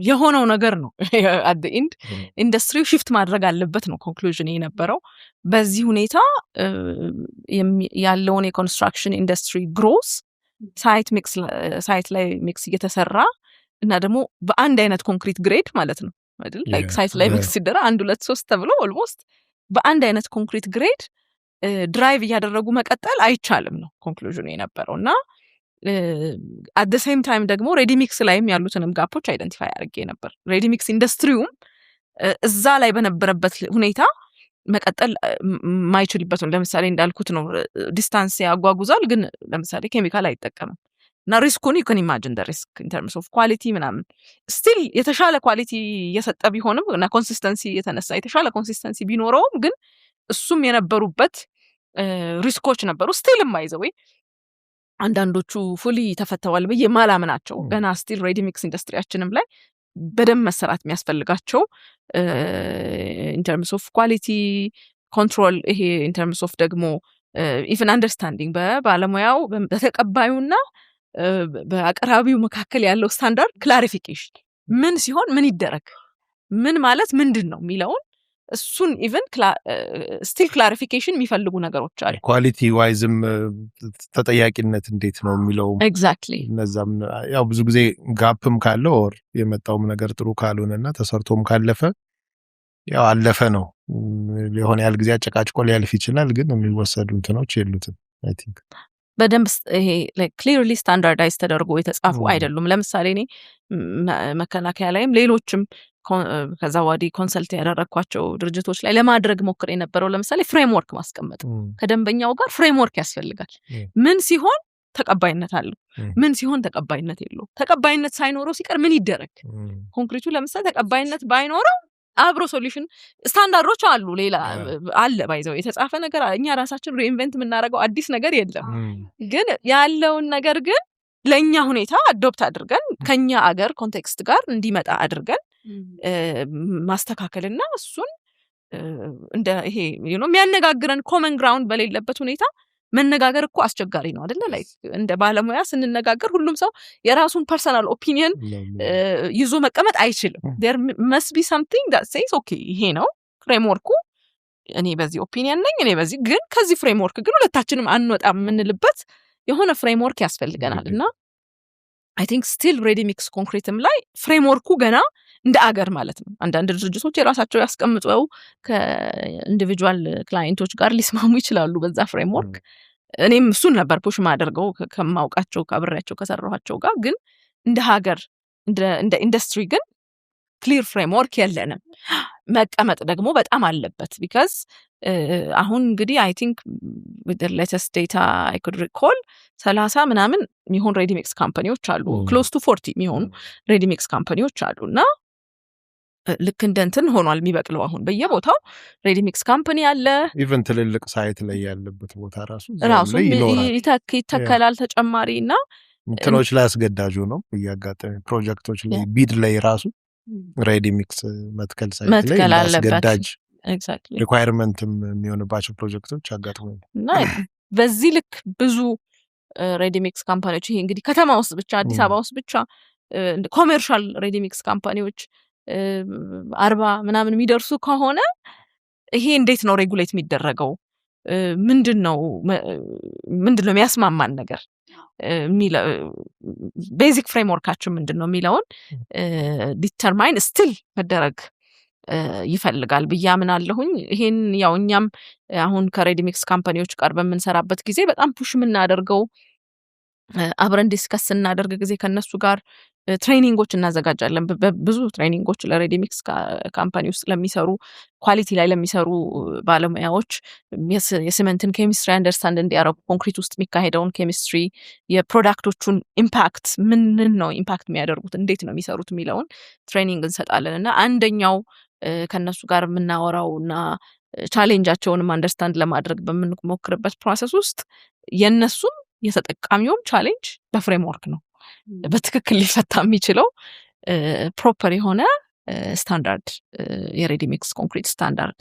የሆነው ነገር ነው አት ዘ ኤንድ ኢንዱስትሪው ሽፍት ማድረግ አለበት ነው ኮንክሉዥን የነበረው። በዚህ ሁኔታ ያለውን የኮንስትራክሽን ኢንዱስትሪ ግሮስ ሳይት ላይ ሚክስ እየተሰራ እና ደግሞ በአንድ አይነት ኮንክሪት ግሬድ ማለት ነው አይደል ላይክ ሳይት ላይ ሚክስ ሲደራ 1 2 3 ተብሎ ኦልሞስት በአንድ አይነት ኮንክሪት ግሬድ ድራይቭ እያደረጉ መቀጠል አይቻልም ነው ኮንክሉዥን የነበረው እና at the same time ደግሞ ሬዲ ሚክስ ላይም ያሉትንም ጋፖች አይደንቲፋይ አድርጌ ነበር። ሬዲ ሚክስ ኢንዱስትሪውም እዛ ላይ በነበረበት ሁኔታ መቀጠል ማይችልበት ነው። ለምሳሌ እንዳልኩት ነው ዲስታንስ ያጓጉዛል ግን ለምሳሌ ኬሚካል አይጠቀምም እና ሪስኩን you can imagine the risk in terms of quality ምናምን still የተሻለ ኳሊቲ እየሰጠ ቢሆንም እና ኮንሲስተንሲ የተነሳ የተሻለ ኮንሲስተንሲ ቢኖረውም ግን እሱም የነበሩበት ሪስኮች ነበሩ። still የማይዘው አንዳንዶቹ ፉሊ ተፈተዋል ብዬ ማላምናቸው ገና ስቲል ሬዲ ሚክስ ኢንዱስትሪያችንም ላይ በደንብ መሰራት የሚያስፈልጋቸው ኢን ተርምስ ኦፍ ኳሊቲ ኮንትሮል ይሄ ኢን ተርምስ ኦፍ ደግሞ ኢቭን አንደርስታንዲንግ በባለሙያው በተቀባዩና በአቅራቢው መካከል ያለው ስታንዳርድ ክላሪፊኬሽን ምን ሲሆን ምን ይደረግ ምን ማለት ምንድን ነው የሚለውን እሱን ኢቨን ስቲል ክላሪፊኬሽን የሚፈልጉ ነገሮች አሉ። ኳሊቲ ዋይዝም ተጠያቂነት እንዴት ነው የሚለው ኤግዛክትሊ እነዛም ያው ብዙ ጊዜ ጋፕም ካለው ኦር የመጣውም ነገር ጥሩ ካልሆነና ተሰርቶም ካለፈ ያው አለፈ ነው የሆነ ያህል ጊዜ አጨቃጭቆ ሊያልፍ ይችላል ግን የሚወሰዱ እንትኖች የሉትም አይ ቲንክ በደንብ ይሄ ላይክ ክሊርሊ ስታንዳርዳይዝ ተደርጎ የተጻፉ አይደሉም። ለምሳሌ እኔ መከላከያ ላይም ሌሎችም ከዛ ወዲህ ኮንሰልት ያደረኳቸው ድርጅቶች ላይ ለማድረግ ሞክር የነበረው ለምሳሌ ፍሬምወርክ ማስቀመጥ ከደንበኛው ጋር ፍሬምወርክ ያስፈልጋል። ምን ሲሆን ተቀባይነት አለው ምን ሲሆን ተቀባይነት የለው ተቀባይነት ሳይኖረው ሲቀር ምን ይደረግ ኮንክሪቱ ለምሳሌ ተቀባይነት ባይኖረው አብሮ ሶሉሽን ስታንዳርዶች አሉ ሌላ አለ ባይዘው የተጻፈ ነገር እኛ ራሳችን ሪኢንቨንት የምናደርገው አዲስ ነገር የለም ግን ያለውን ነገር ግን ለኛ ሁኔታ አዶፕት አድርገን ከኛ አገር ኮንቴክስት ጋር እንዲመጣ አድርገን ማስተካከልና እሱን እንደ ይሄ የሚያነጋግረን ኮመን ግራውንድ በሌለበት ሁኔታ መነጋገር እኮ አስቸጋሪ ነው አይደለ ላይክ እንደ ባለሙያ ስንነጋገር ሁሉም ሰው የራሱን ፐርሰናል ኦፒኒየን ይዞ መቀመጥ አይችልም። there must be something that says okay ይሄ ነው ፍሬምወርኩ እኔ በዚህ ኦፒኒየን ነኝ እኔ በዚህ ግን ከዚህ ፍሬምወርክ ግን ሁለታችንም አንወጣም የምንልበት የሆነ ፍሬምወርክ ያስፈልገናል እና I think still ready mix concreteም ላይ ፍሬምወርኩ ገና እንደ አገር ማለት ነው አንዳንድ ድርጅቶች የራሳቸው ያስቀምጠው ከኢንዲቪጁዋል ክላይንቶች ጋር ሊስማሙ ይችላሉ በዛ ፍሬምወርክ እኔም እሱን ነበር ፑሽ ማደርገው ከማውቃቸው ካብሬያቸው ከሰራኋቸው ጋር ግን እንደ ሀገር እንደ ኢንዱስትሪ ግን ክሊር ፍሬምወርክ የለንም። መቀመጥ ደግሞ በጣም አለበት ቢካዝ አሁን እንግዲህ አይ ቲንክ with the latest data I could recall 30 ምናምን የሚሆን ሬዲ ሚክስ ካምፓኒዎች አሉ close to 40 የሚሆኑ ሬዲ ሚክስ ካምፓኒዎች አሉና ልክ እንደንትን ሆኗል የሚበቅለው አሁን በየቦታው ሬዲ ሚክስ ካምፓኒ አለ ኢቨን ትልልቅ ሳይት ላይ ያለበት ቦታ ራሱ ይተከላል ተጨማሪና እንትኖች ላይ አስገዳጁ ነው ያጋጠመ ፕሮጀክቶች ላይ ቢድ ላይ ራሱ ሬዲ ሚክስ መትከል ሳይት ላይ አስገዳጅ ኤግዛክትሊ ሪኳየርመንትም የሚሆንባቸው ፕሮጀክቶች አጋጥመው እና በዚህ ልክ ብዙ ሬዲ ሚክስ ካምፓኒዎች ይሄ እንግዲህ ከተማ ውስጥ ብቻ አዲስ አበባ ውስጥ ብቻ ኮሜርሻል ሬዲ ሚክስ ካምፓኒዎች 40 ምናምን የሚደርሱ ከሆነ ይሄ እንዴት ነው ሬጉሌት የሚደረገው ምንድነው የሚያስማማን ነገር ቤዚክ ፍሬምወርካችን ምንድነው የሚለውን ዲተርማይን ስቲል መደረግ ይፈልጋል ብያምናለሁኝ ይሄን ያው እኛም አሁን ከሬዲ ሚክስ ካምፓኒዎች ጋር በመንሰራበት ጊዜ በጣም ፑሽ የምናደርገው አብረን ዲስከስ እናደርግ ጊዜ ከነሱ ጋር ትሬኒንጎች እናዘጋጃለን ብዙ ትሬኒንጎች ለሬዲ ሚክስ ካምፓኒ ውስጥ ለሚሰሩ ኳሊቲ ላይ ለሚሰሩ ባለሙያዎች የሲመንትን ኬሚስትሪ አንደርስታንድ እንዲያረጉ ኮንክሪት ውስጥ የሚካሄደውን ኬሚስትሪ የፕሮዳክቶቹን ኢምፓክት ምን ነው ኢምፓክት የሚያደርጉት እንዴት ነው የሚሰሩት የሚለውን ትሬኒንግ እንሰጣለን እና አንደኛው ከነሱ ጋር የምናወራውና ቻሌንጃቸውንም አንደርስታንድ ለማድረግ በምንሞክርበት ፕሮሰስ ውስጥ የነሱም የተጠቃሚውም ቻሌንጅ በፍሬምወርክ ነው በትክክል ሊፈታ የሚችለው ፕሮፐር የሆነ ስታንዳርድ የሬዲ ሚክስ ኮንክሪት ስታንዳርድ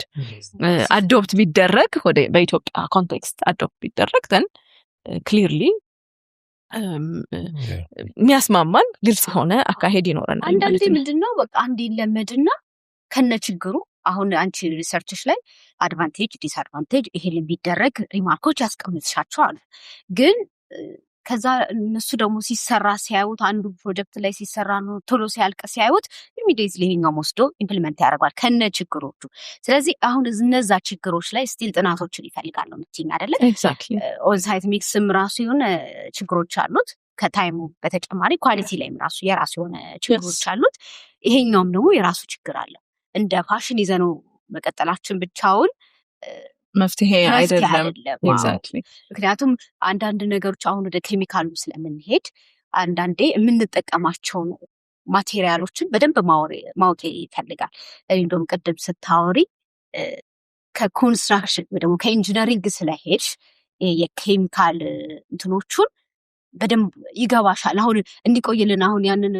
አዶፕት ቢደረግ ወደ በኢትዮጵያ ኮንቴክስት አዶፕት ቢደረግ then clearly የሚያስማማን ግልጽ ሆነ አካሄድ ይኖረናል አንዳንዴ ምንድነው በቃ አንዴ ለመድና ከነችግሩ አሁን አንቺ ሪሰርችሽ ላይ አድቫንቴጅ ዲስአድቫንቴጅ ይሄን ቢደረግ ሪማርኮች ያስቀምጥሻቸዋል ግን ከዛ እነሱ ደግሞ ሲሰራ ሲያዩት አንዱ ፕሮጀክት ላይ ሲሰራ ነው ቶሎ ሲያልቅ ሲያዩት ኢሚዲየትሊ ይሄኛው ወስዶ ኢምፕሊመንት ያደርጋል ከነ ችግሮቹ ስለዚህ አሁን እነዛ ችግሮች ላይ ስቲል ጥናቶችን ይፈልጋሉ ምትኛ አይደለ ኤግዛክትሊ ኦን ሳይት ሚክስም ራሱ የሆነ ችግሮች አሉት ከታይሙ በተጨማሪ ኳሊቲ ላይም ራሱ የራሱ የሆነ ችግሮች አሉት ይሄኛውም ደግሞ የራሱ ችግር አለው እንደ ፋሽን ይዘነው መቀጠላችን ብቻውን መፍትሄ አይደለም ኤግዛክትሊ ምክንያቱም አንዳንድ ነገሮች አሁን ወደ ኬሚካሉ ስለምንሄድ አንዳንዴ የምንጠቀማቸው ማቴሪያሎችን በደንብ ማወቅ ይፈልጋል እንደውም ቅድም ስታወሪ ከኮንስትራክሽን ወይ ደግሞ ከኢንጂነሪንግ ስለሄድሽ የኬሚካል እንትኖቹን በደንብ ይገባሻል አሁን እንዲቆይልን አሁን ያንን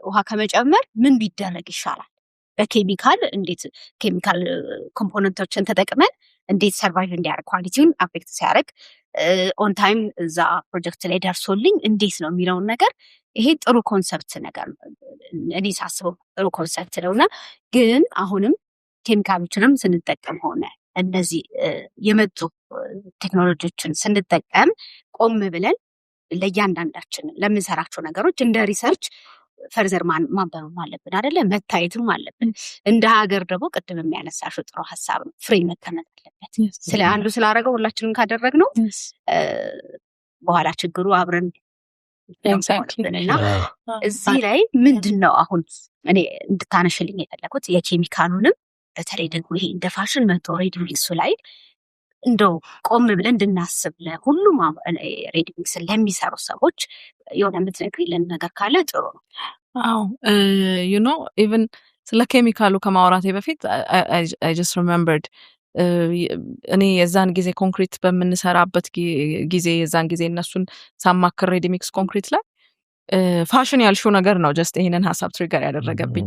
ውሃ ከመጨመር ምን ቢደረግ ይሻላል በኬሚካል እንዴት ኬሚካል ኮምፖነንቶችን ተጠቅመን እንዴት ሰርቫይቭ እንዲያደርግ ኳሊቲውን አፌክት ሲያደርግ ኦን ታይም እዛ ፕሮጀክት ላይ ደርሶልኝ እንዴት ነው የሚለውን ነገር ይሄ ጥሩ ኮንሰፕት ነገር እኔ ሳስበው ጥሩ ኮንሰፕት ነውና ግን አሁንም ኬሚካሎችንም ስንጠቀም ሆነ እነዚህ የመጡ ቴክኖሎጂዎችን ስንጠቀም ቆም ብለን ለእያንዳንዳችን ለምንሰራቸው ነገሮች እንደ ሪሰርች ፈርዘር ማንበብም አለብን አይደለ መታየትም አለብን እንደ ሀገር ደግሞ ቅድም የሚያነሳሽው ጥሩ ሀሳብ ነው ፍሬ መቀመጥ አለበት ስለ አንዱ ስላደረገው ሁላችንም ካደረግነው በኋላ ችግሩ አብረን እና እዚህ ላይ ምንድነው አሁን እኔ እንድታነሽልኝ የፈለኩት የኬሚካሉንም በተለይ ደግሞ ይሄ እንደ ፋሽን መጥቶ ሬዲ ሚክሱ ላይ እንደው ቆም ብለን እንድናስብ ለሁሉም ሬዲ ሚክስ ለሚሰሩ ሰዎች የሆነ የምትነግሪልን ነገር ካለ ጥሩ ነው አዎ you know even ስለ ኬሚካሉ ከማውራቴ በፊት I just remembered እኔ የዛን ጊዜ ኮንክሪት በምንሰራበት ጊዜ የዛን ጊዜ እነሱን ሳማክር ሬዲ ሚክስ ኮንክሪት ላይ ፋሽን ያልሽው ነገር ነው ጀስት ይሄንን ሐሳብ ትሪገር ያደረገብኝ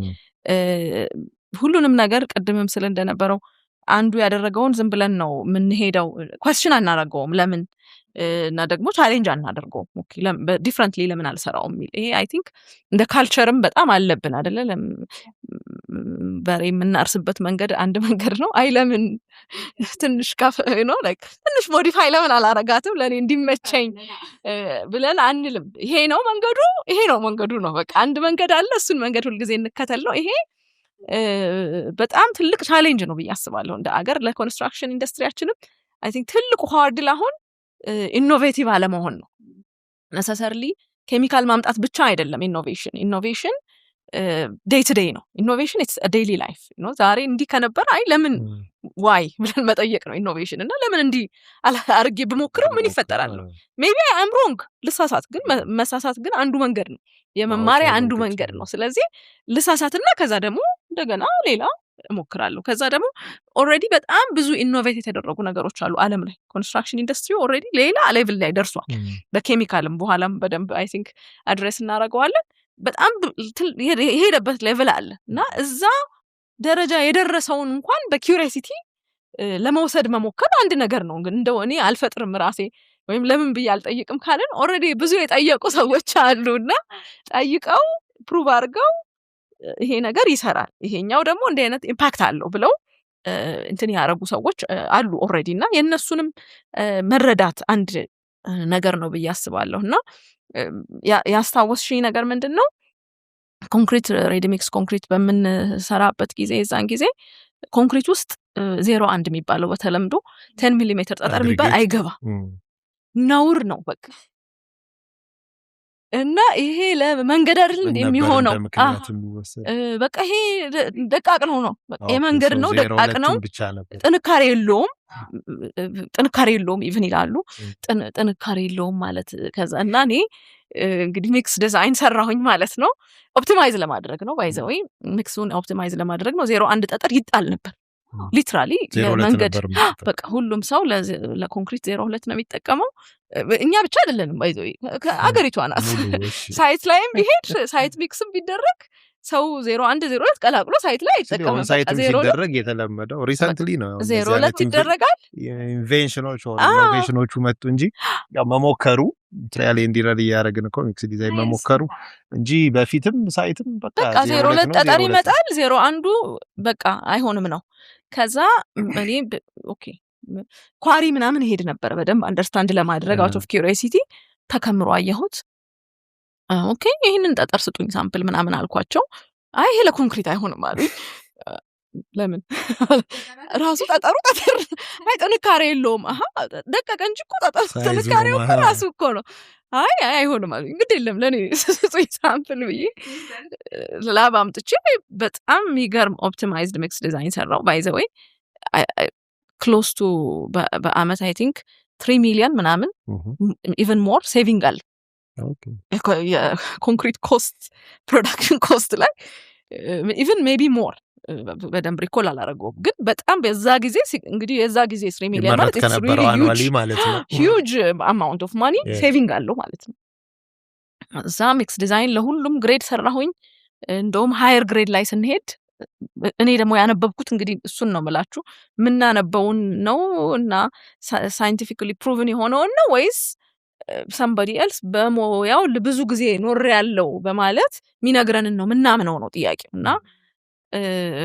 ሁሉንም ነገር ቅድምም ስለ እንደነበረው አንዱ ያደረገውን ዝም ብለን ነው የምንሄደው ኳስችን አናደርገውም ለምን እና ደግሞ ቻሌንጅ አናደርገውም ኦኬ ዲፈረንትሊ ለምን አልሰራውም የሚል ይሄ አይ ቲንክ እንደ ካልቸርም በጣም አለብን አይደለ በሬ የምናርስበት መንገድ አንድ መንገድ ነው አይ ለምን ትንሽ ካፍ ነው ላይክ ትንሽ ሞዲፋይ ለምን አላረጋትም ለኔ እንዲመቸኝ ብለን አንልም ይሄ ነው መንገዱ ነው በቃ አንድ መንገድ አለ እሱን መንገድ ሁሉ ጊዜ እንከተል ነው ይሄ በጣም ትልቅ ቻሌንጅ ነው ብዬ አስባለሁ እንደ አገር ለኮንስትራክሽን ኢንዱስትሪያችንም አይ ቲንክ ትልቁ ሃርድ ላሆን ኢኖቬቲቭ አለመሆን ነው necessarily ኬሚካል ማምጣት ብቻ አይደለም ኢኖቬሽን ዴይ ቱ ዴይ ነው ኢኖቬሽን ኢትስ አ ዴይሊ ላይፍ ዛሬ እንዲህ ከነበር አይ ለምን ዋይ ብለን መጠየቅ ነው ኢኖቬሽን እና ለምን እንዲህ አርጌ ብሞክረው ምን ይፈጠራል ነው ሜቢ አም ሮንግ ልሳሳት ግን መሳሳት ግን አንዱ መንገድ ነው የመማሪያ አንዱ መንገድ ነው ስለዚህ ልሳሳትና ከዛ ደግሞ እንደገና ሌላ እሞክራለሁ ከዛ ደግሞ ኦሬዲ በጣም ብዙ ኢኖቬት የተደረጉ ነገሮች አሉ ዓለም ላይ ኮንስትራክሽን ኢንደስትሪ ኦሬዲ ሌላ ሌቭል ላይ ደርሷል በኬሚካልም በኋላም በደንብ አይ ቲንክ አድሬስ እናደርገዋለን በጣም የሄደበት ሌቭል አለ እና እዛ ደረጃ የደረሰውን እንኳን በኪዩሪዮሲቲ ለመውሰድ መሞከር አንድ ነገር ነው ግን እንደው እኔ አልፈጥርም ራሴ ወይም ለምን ብዬ አልጠይቅም ካለን ኦሬዲ ብዙ የጠየቁ ሰዎች አሉና ጠይቀው ፕሩቭ አድርገው ይሄ ነገር ይሰራል ይሄኛው ደግሞ እንደ አይነት ኢምፓክት አለው ብለው እንትን ያረጉ ሰዎች አሉ ኦሬዲ እና የነሱንም መረዳት አንድ ነገር ነው ብዬ አስባለሁና ያስታወስሽኝ ነገር ምንድነው ኮንክሪት ሬዲ ሚክስ ኮንክሪት በመንሰራበት ጊዜ የዛን ጊዜ ኮንክሪት ውስጥ 01 የሚባለው በተለምዶ 10 ሚሊ ሜትር ጠጠር የሚባል አይገባ ነውር ነው በቃ እና ይሄ ለመንገድ አይደል እንደሚሆነው በቃ ይሄ ደቃቅ ነው በቃ የመንገድ ነው ደቃቅ ነው ጥንካሬ የለውም ኢቭን ይላሉ ጥንካሬ የለውም ማለት ከዛ እና እኔ እንግዲህ ሚክስ ዲዛይን ሰራሁኝ ማለት ነው ኦፕቲማይዝ ለማድረግ ነው ባይዘው ሚክሱን ኦፕቲማይዝ ለማድረግ ነው 01 ጠጠር ይጣል ነበር ሊትራሊ ለመንገድ በቃ ሁሉም ሰው ለኮንክሪት 02 ነው የሚጠቀመው እኛ ብቻ አይደለንም ባይዘው አገሪቷ ናት ሳይት ላይም ቢሄድ ሳይት ሚክስም ቢደረግ ሰው 01 02 ቀላቅሎ ሳይት ላይ ይጠቀማል ሳይት ሲደረግ የተለመደው ሪሰንትሊ ነው 02 ይደረጋል ኢንቬንሽኖቹ መጡ እንጂ ያው መሞከሩ ትራያል እንዲረድ ያደረግን እኮ ሚክስ ዲዛይን መሞከሩ እንጂ በፊትም ሳይትም በቃ 02 ጠጠር ይመጣል 01 በቃ አይሆንም ነው ከዛ እኔ ኦኬ ኳሪ ምናምን ሄድ ነበር በደንብ አንደርስታንድ ለማድረግ አውት ኦፍ ኪዩሪዮሲቲ ተከምሮ አየሁት ኦኬ ይሄንን ጠጠር ስጡኝ ሳምፕል ምናምን አልኳቸው አይ ይሄ ለኮንክሪት አይሆንም አሉኝ ለምን ራሱ ጠጠሩ ጠጠር አይ ጥንካሬ የለውም ደቀቀ እንጂ እኮ ጠጠሩ ጥንካሬው እኮ ራሱ እኮ ነው አይ አይሆንም አሉኝ እንግዲህ የለም ለኔ ስጡኝ ሳምፕል ብዬ ላብ አምጥቼ በጣም የሚገርም ኦፕቲማይዝድ ሚክስ ዲዛይን ሰራው ባይ ዘ ዌይ ክሎዝ ቱ በአመት አይ ቲንክ 3 ሚሊዮን ምናምን ኢቨን ሞር ሴቪንግ አለ የኮንክሪት ኮስት ፕሮዳክሽን ኮስት ላይ ኢቨን ሜቢ ሞር በደንብ ሪኮል አላረገውም ግን በጣም በዛ ጊዜ እንግዲህ የዛ ጊዜ 3 ሚሊዮን ማለት ከነበረው አኑዋሊ ማለት ነው ሂውጅ አማውንት ኦፍ ማኒ ሴቪንግ አለው ማለት ነው እዛ ሚክስ ዲዛይን ለሁሉም ግሬድ ሰራሁኝ እንደውም ሃየር ግሬድ ላይ ስንሄድ እኔ ደግሞ ያነበብኩት እንግዲህ እሱን ነው መላችሁ ምናነበውን ነው እና ሳይንቲፊካሊ ፕሩቭን የሆነውን ነው ወይስ somebody else በሞያው ብዙ ጊዜ ኖር ያለው በማለት ሚነግረንን ነው ምናምነው ነው ጥያቄው እና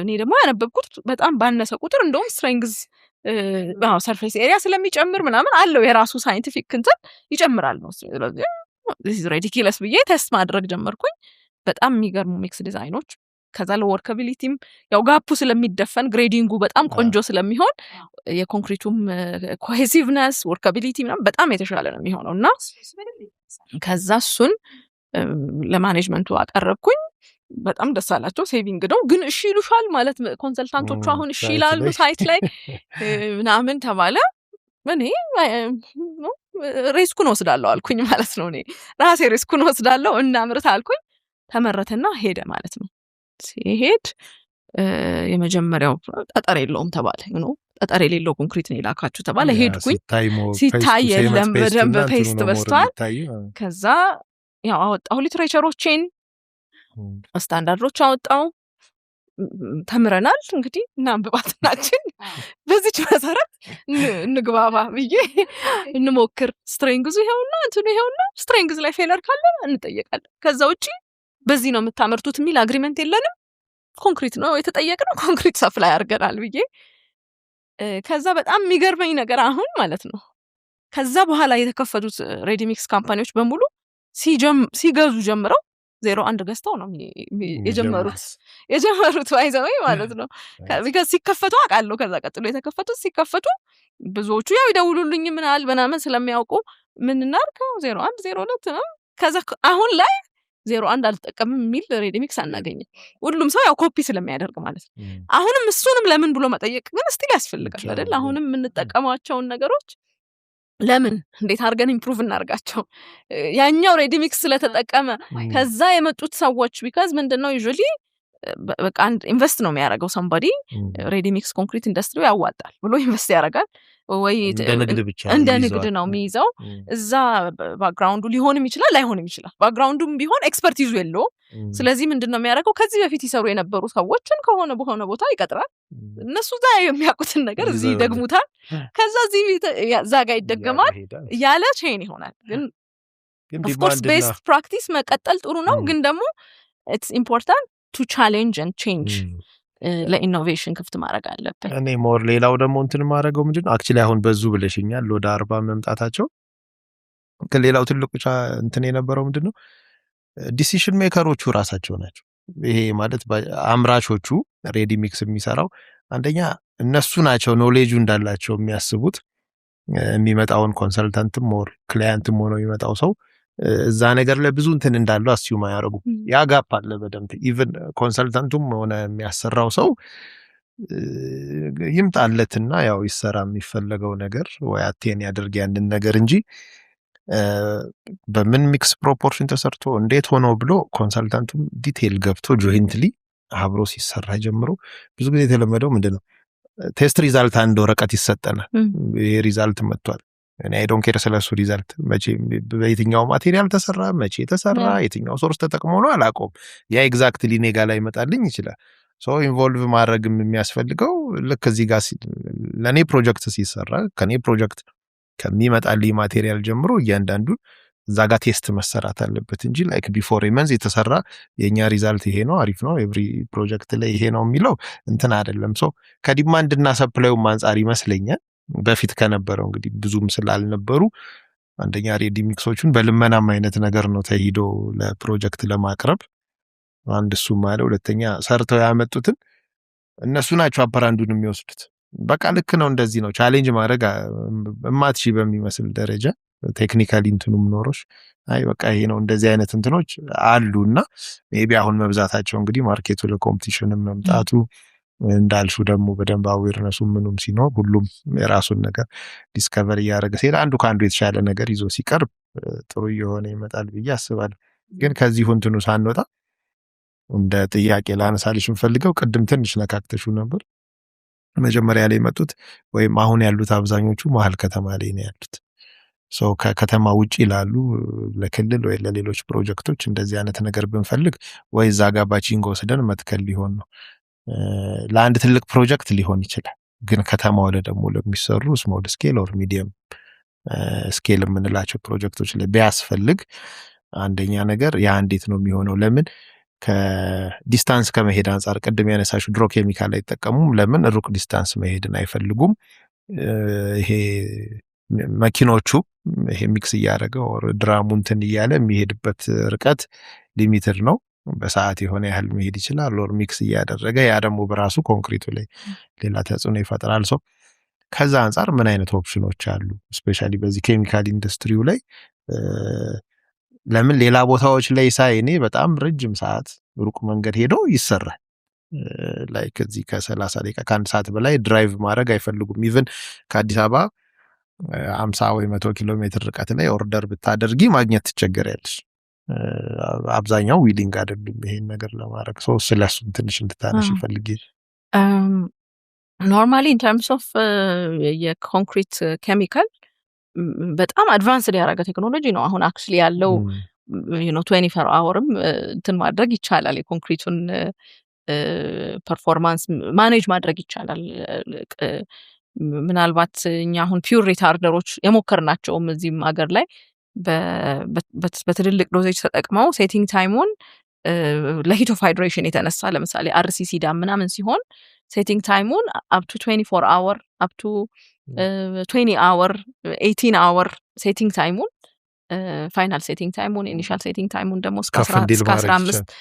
እኔ ደግሞ ያነበብኩት በጣም ባነሰ ቁጥር እንደውም ስትሬንግዝ ሰርፌስ ኤሪያ ስለሚጨምር ምናምን አለው የራሱ ሳይንቲፊክ እንትን ይጨምራል ነው ስለዚህ this is ridiculous ብዬ ቴስት ማድረግ ጀመርኩኝ በጣም የሚገርሙ ሚክስ ዲዛይኖች ከዛ ለወርካቢሊቲም ያው ጋፑ ስለሚደፈን ግሬዲንጉ በጣም ቆንጆ ስለሚሆን የኮንክሪቱም ኮሄሲቭነስ ወርካቢሊቲ ምናምን በጣም የተሻለ ነው የሚሆነውና ከዛ እሱን ለማኔጅመንቱ አቀረብኩኝ በጣም ደስ አላቸው ሴቪንግ ነው ግን እሺ ይሉሻል ማለት ኮንሰልታንቶቹ አሁን እሺ ይላሉ ሳይት ላይ ምናምን ተባለ እኔ ሪስኩን ወስዳለሁ አልኩኝ ማለት ነው እኔ ራሴ ሪስኩን ወስዳለሁ እና ምርት አልኩኝ ተመረተና ሄደ ማለት ነው ሲሄድ የመጀመሪያው ጠጠር የለውም ተባለ ነው ጠጠር የሌለው ኮንክሪት ነው ይላካችሁ ተባለ ሄድኩኝ ሲታይ የለም በደንብ ፔስት በስቷል ከዛ ያው አወጣው ሊትሬቸሮችን ስታንዳርዶች አወጣው ተምረናል እንግዲህ እናንብባትናችን በዚች መሰረት እንግባባ ብዬ እንሞክር ስትሬንግዙ ይሄውና እንትኑ ይሄውና ስትሬንግዝ ላይ ፌለር ካለ እንጠየቃለን ከዛ ውጪ በዚህ ነው የምታመርቱት የሚል አግሪመንት የለንም ኮንክሪት ነው የተጠየቅነው ኮንክሪት ሰፕላይ አድርገናል ብዬ ከዛ በጣም የሚገርመኝ ነገር አሁን ማለት ነው ከዛ በኋላ የተከፈቱት ሬዲ ሚክስ ካምፓኒዎች በሙሉ ሲገዙ ጀምረው 01 ገዝተው ነው የጀመሩት ባይዘው ማለት ነው ሲከፈቱ አውቃለሁ ከዛ ቀጥሎ የተከፈቱት ሲከፈቱ ብዙዎቹ ያው ይደውሉልኝ ምናል በናምን ስለሚያውቁ ምን እናርገው 01 02 ነው ከዛ አሁን ላይ 01 አልተጠቀምም የሚል ሬዲ ሚክስ አናገኝም። ሁሉም ሰው ያው ኮፒ ስለሚያደርግ ማለት ነው። አሁንም እሱንም ለምን ብሎ መጠየቅ ግን ስቲል ያስፈልጋል አይደል? አሁንም የምንጠቀማቸውን ነገሮች ለምን እንዴት አድርገን ኢምፕሩቭ እናርጋቸው? ያኛው ሬዲ ሚክስ ስለተጠቀመ ከዛ የመጡት ሰዎች ቢካዝ ምንድነው ዩዥሊ በቃ አንድ ኢንቨስት ነው የሚያደርገው somebody ሬዲ ሚክስ ኮንክሪት ኢንዱስትሪ ያዋጣል ብሎ ኢንቨስት ያደርጋል ወይ እንደ ንግድ ነው የሚይዘው። እዛ ባክግራውንዱ ሊሆንም ይችላል ላይሆንም ይችላል። ባክግራውንዱም ቢሆን ኤክስፐርቲዙ የለው። ስለዚህ ምንድነው የሚያደርገው ከዚህ በፊት ይሰሩ የነበሩ ሰዎችን በሆነ ቦታ ይቀጥራል። እነሱ ዛ የሚያውቁትን ነገር እዚህ ደግሙታል። ከዛ እዚህ እዛ ጋር ይደገማል ያለ ቼን ይሆናል። ግን of course based practice መቀጠል ጥሩ ነው። ግን ደግሞ it's important to challenge and change ለኢኖቬሽን ክፍት ማድረግ አለበት። እኔ ሞር ሌላው ደግሞ እንትን ማድረገው ምንድነው አክቹሊ አሁን በዙ ብለሽኛል ወደ 40 መምጣታቸው ከሌላው ትልቁ እንትን የነበረው ምንድነው ዲሲሽን ሜከሮቹ ራሳቸው ናቸው። ይሄ ማለት አምራቾቹ ሬዲ ሚክስ የሚሰራው አንደኛ እነሱ ናቸው ኖሌጁ እንዳላቸው የሚያስቡት። የሚመጣውን ኮንሰልታንትም ሞር ክላይንትም ሆኖ የሚመጣው ሰው እዛ ነገር ላይ ብዙ እንትን እንዳለው አስዩም ያደርጉ ያ ጋፕ አለ በደምብ ኢቭን ኮንሰልታንቱም ሆነ የሚያሰራው ሰው ይምጣለትና ያው ይሰራ የሚፈልገው ነገር ወይ አቴን ያደርግ ያንን ነገር እንጂ በምን ሚክስ ፕሮፖርሽን ተሰርቶ እንዴት ሆኖ ብሎ ኮንሰልታንቱም ዲቴል ገብቶ ጆይንትሊ አብሮ ሲሰራ ጀምሮ ብዙ ጊዜ የተለመደው ምንድነው ቴስት ሪዛልት አንድ ወረቀት ይሰጠናል። ይሄ ሪዛልት መጥቷል እኔ አይ ዶንት ኬር ስለሱ ሪዛልት መቼ በየትኛው ማቴሪያል ተሰራ መቼ ተሰራ የትኛው ሶርስ ተጠቅሞ ነው አላቆም ያ ኤግዛክትሊ ኔጋ ላይ መጣልኝ ይችላል። ሶ ኢንቮልቭ ማድረግም የሚያስፈልገው ልክ እዚህ ጋር ለኔ ፕሮጀክት ሲሰራ ከኔ ፕሮጀክት ከሚመጣልኝ ማቴሪያል ጀምሮ እያንዳንዱ እዛ ጋር ቴስት መሰራት አለበት እንጂ ላይክ ቢፎር ኤመንዝ የተሰራ የኛ ሪዛልት ይሄ ነው አሪፍ ነው ኤቭሪ ፕሮጀክት ላይ ይሄ ነው የሚለው እንትን አይደለም። ሶ ከዲማንድ እና ሰፕላዩ አንፃር ይመስለኛል በፊት ከነበረው እንግዲህ ብዙም ስላልነበሩ አንደኛ ሬዲ ሚክሶቹን በልመናም አይነት ነገር ነው ተሂዶ ለፕሮጀክት ለማቅረብ አንድ እሱ ማለት ሁለተኛ ሰርተው ያመጡትን እነሱ ናቸው አፐራንዱን የሚወስዱት። በቃ ልክ ነው እንደዚህ ነው ቻሌንጅ ማድረግ እማትሺ በሚመስል ደረጃ ቴክኒካሊ እንትኑም ኖሮሽ አይ በቃ ይሄ ነው እንደዚህ አይነት እንትኖች አሉና ሜቢ አሁን መብዛታቸው እንግዲህ ማርኬቱ ለኮምፒቲሽንም መምጣቱ እንዳልሹ ደግሞ በደንብ አዌርነሱ ምኑም ሲኖር ሁሉም የራሱን ነገር ዲስከቨር ያደረገ ሲል አንዱ ካንዱ የተሻለ ነገር ይዞ ሲቀርብ ጥሩ የሆነ ይመጣል ብዬ አስባለሁ። ግን ከዚህ እንትኑ ሳንወጣ እንደ ጥያቄ ላነሳልሽ እንፈልገው ቅድም ትንሽ ነካክተሹ ነበር መጀመሪያ ላይ መጡት ወይም አሁን ያሉት አብዛኞቹ መሀል ከተማ ላይ ነው ያሉት። ሶ ከከተማ ውጪ ይላሉ ለክልል ወይ ለሌሎች ፕሮጀክቶች እንደዚህ አይነት ነገር ብንፈልግ ወይ ዛጋ ባቺንጎ ወስደን መትከል ሊሆን ነው ለአንድ ትልቅ ፕሮጀክት ሊሆን ይችላል። ግን ከተማው ላይ ደግሞ ለሚሰሩ ስሞል ስኬል ኦር ሚዲየም ስኬል የምንላቸው ፕሮጀክቶች ላይ ቢያስፈልግ አንደኛ ነገር ያ እንዴት ነው የሚሆነው? ለምን ከዲስታንስ ከመሄድ አንፃር ቅድም ያነሳሽው ድሮ ኬሚካል አይጠቀሙም። ለምን ሩቅ ዲስታንስ መሄድን አይፈልጉም። ይሄ መኪኖቹ ይሄ ሚክስ እያደረገ ኦር ድራሙ እንትን እያለ የሚሄድበት ርቀት ሊሚትድ ነው። በሰዓት የሆነ ያህል መሄድ ይችላል ኦር ሚክስ እያደረገ ያ ደግሞ በራሱ ኮንክሪቱ ላይ ሌላ ተጽዕኖ ይፈጥራል። ሶ ከዛ አንፃር ምን አይነት ኦፕሽኖች አሉ ስፔሻሊ በዚህ ኬሚካል ኢንዱስትሪው ላይ ለምን ሌላ ቦታዎች ላይ ሳይ እኔ በጣም ረጅም ሰዓት ሩቅ መንገድ ሄዶ ይሰራል ላይክ እዚህ ከ30 ደቂቃ ከአንድ ሰዓት በላይ ድራይቭ ማድረግ አይፈልጉም። ኢቭን ከአዲስ አበባ 50 ወይ 100 ኪሎ ሜትር ርቀት ላይ ኦርደር ብታደርጊ ማግኘት ትቸገሪያለሽ። አብዛኛው ዊሊንግ አይደሉም ይሄን ነገር ለማድረግ። ሶ ስለሱ ትንሽ እንድታነሽ ይፈልጊ። ኖርማሊ ኢን ተርምስ ኦፍ የኮንክሪት ኬሚካል በጣም አድቫንስድ ያደረገ ቴክኖሎጂ ነው አሁን አክቹሊ ያለው 24 አወርም እንትን ማድረግ ይቻላል። የኮንክሪቱን ፐርፎርማንስ ማኔጅ ማድረግ ይቻላል። ምናልባት እኛ አሁን ፒውር ሪታርደሮች የሞከርናቸውም እዚህም ሀገር ላይ በትልልቅ ዶዜጅ ተጠቅመው ሴቲንግ ታይሙን ለሂት ኦፍ ሃይድሬሽን የተነሳ ለምሳሌ አርሲሲ ዳም ምናምን ሲሆን ሴቲንግ ታይሙን up to 24 hour up to 20 hour 18 hour ሴቲንግ ታይሙን ፋይናል ሴቲንግ ታይሙን ኢኒሻል ሴቲንግ ታይሙን ደግሞ እስከ 15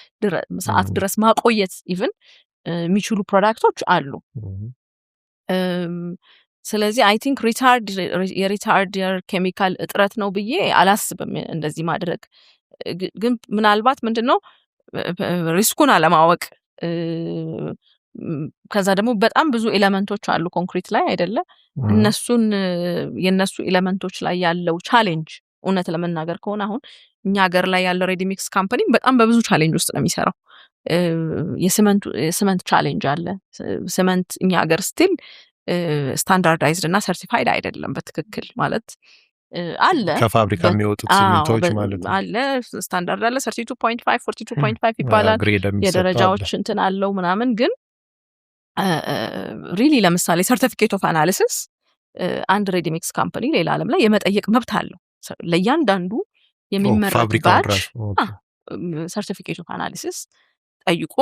ሰዓት ድረስ ማቆየት ኢቭን የሚችሉ ፕሮዳክቶች አሉ። ስለዚህ አይ ቲንክ የሪታርደር ኬሚካል እጥረት ነው ብዬ አላስብም እንደዚህ ማድረግ። ግን ምናልባት ምንድነው ሪስኩን አለማወቅ ከዛ ደግሞ በጣም ብዙ ኤሌመንቶች አሉ ኮንክሪት ላይ አይደለ እነሱን የነሱ ኤሌመንቶች ላይ ያለው ቻሌንጅ እውነት ለመናገር ከሆነ አሁን እኛ ሀገር ላይ ያለው ሬዲ ሚክስ ካምፓኒ በጣም በብዙ ቻሌንጅ ውስጥ ነው የሚሰራው የሲመንት ቻሌንጅ አለ ሲመንት እኛ ሀገር ስቲል ስታንዳርዳይዝድ እና ሰርቲፋይድ አይደለም በትክክል ማለት አለ ከፋብሪካ የሚወጡት ሲሚንቶች ማለት ነው አለ ስታንዳርድ አለ 32.5 42.5 ይባላል የደረጃዎች እንትን አለው ምናምን ግን ሪሊ ለምሳሌ ሰርቲፊኬት ኦፍ አናሊሲስ አንድ ሬዲ ሚክስ ካምፓኒ ሌላ ዓለም ላይ የመጠየቅ መብት አለው ለእያንዳንዱ የሚመረት ባች ሰርቲፊኬት ኦፍ አናሊሲስ ጠይቆ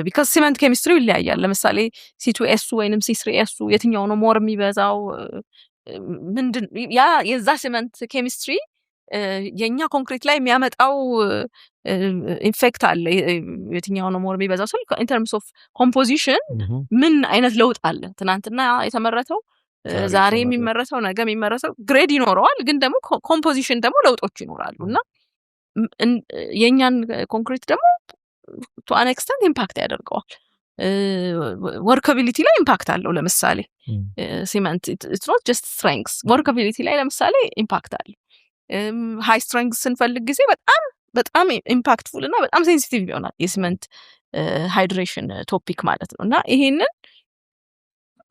ቢካዝ ሲመንት ኬሚስትሪ ይለያያል ለምሳሌ C2S ወይንም C3S የትኛው ነው ሞር የሚበዛው ምንድን ያ የዛ ሲመንት ኬሚስትሪ የኛ ኮንክሪት ላይ የሚያመጣው ኢፌክት አለ የትኛው ነው ሞር የሚበዛው ስል ኢን ተርምስ ኦፍ ኮምፖዚሽን ምን አይነት ለውጥ አለ ትናንትና የተመረተው ዛሬ የሚመረተው ነገ የሚመረተው ግሬድ ይኖረዋል ግን ደግሞ ኮምፖዚሽን ደግሞ ለውጦች ይኖራሉ እና የኛን ኮንክሪት ደግሞ to an extent ኢምፓክት ያደርገዋል ወርካቢሊቲ ላይ ኢምፓክት አለው ለምሳሌ ሲመንት it's not just strength ወርካቢሊቲ ላይ ለምሳሌ ኢምፓክት አለው ሃይ ስትሬንግዝ ስንፈልግ ጊዜ በጣም ኢምፓክትፉል እና በጣም ሴንሲቲቭ ይሆናል የሲመንት ሃይድሬሽን ቶፒክ ማለት ነው እና ይሄንን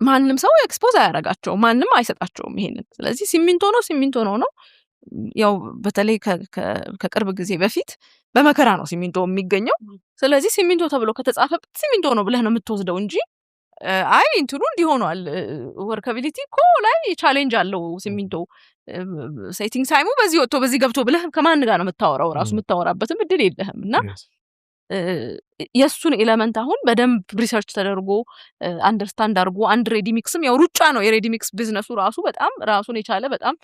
ማንንም ሰው ኤክስፖዝ አያረጋቸው ማንንም አይሰጣቸውም ይሄንን ስለዚህ ሲሚንቶ ነው ያው በተለይ ከቅርብ ጊዜ በፊት በመከራ ነው ሲሚንቶ የሚገኘው ስለዚህ ሲሚንቶ ተብሎ ከተጻፈበት ሲሚንቶ ነው ብለህ ነው የምትወስደው እንጂ አይ እንትኑ እንዲሆኗል ወርካቢሊቲ እኮ ላይ ቻሌንጅ አለው ሲሚንቶ ሴቲንግ ታይሙ በዚህ ወጥቶ በዚህ ገብቶ ብለህ ከማን ጋር ነው የምታወራው ራሱ የምታወራበትም እድል የለህም እና የሱን ኤሌመንት አሁን በደንብ ሪሰርች ተደርጎ አንደርስታንድ አድርጎ አንድ ሬዲ ሚክስም ያው ሩጫ ነው የሬዲ ሚክስ ቢዝነሱ ራሱ በጣም ራሱን የቻለ በጣም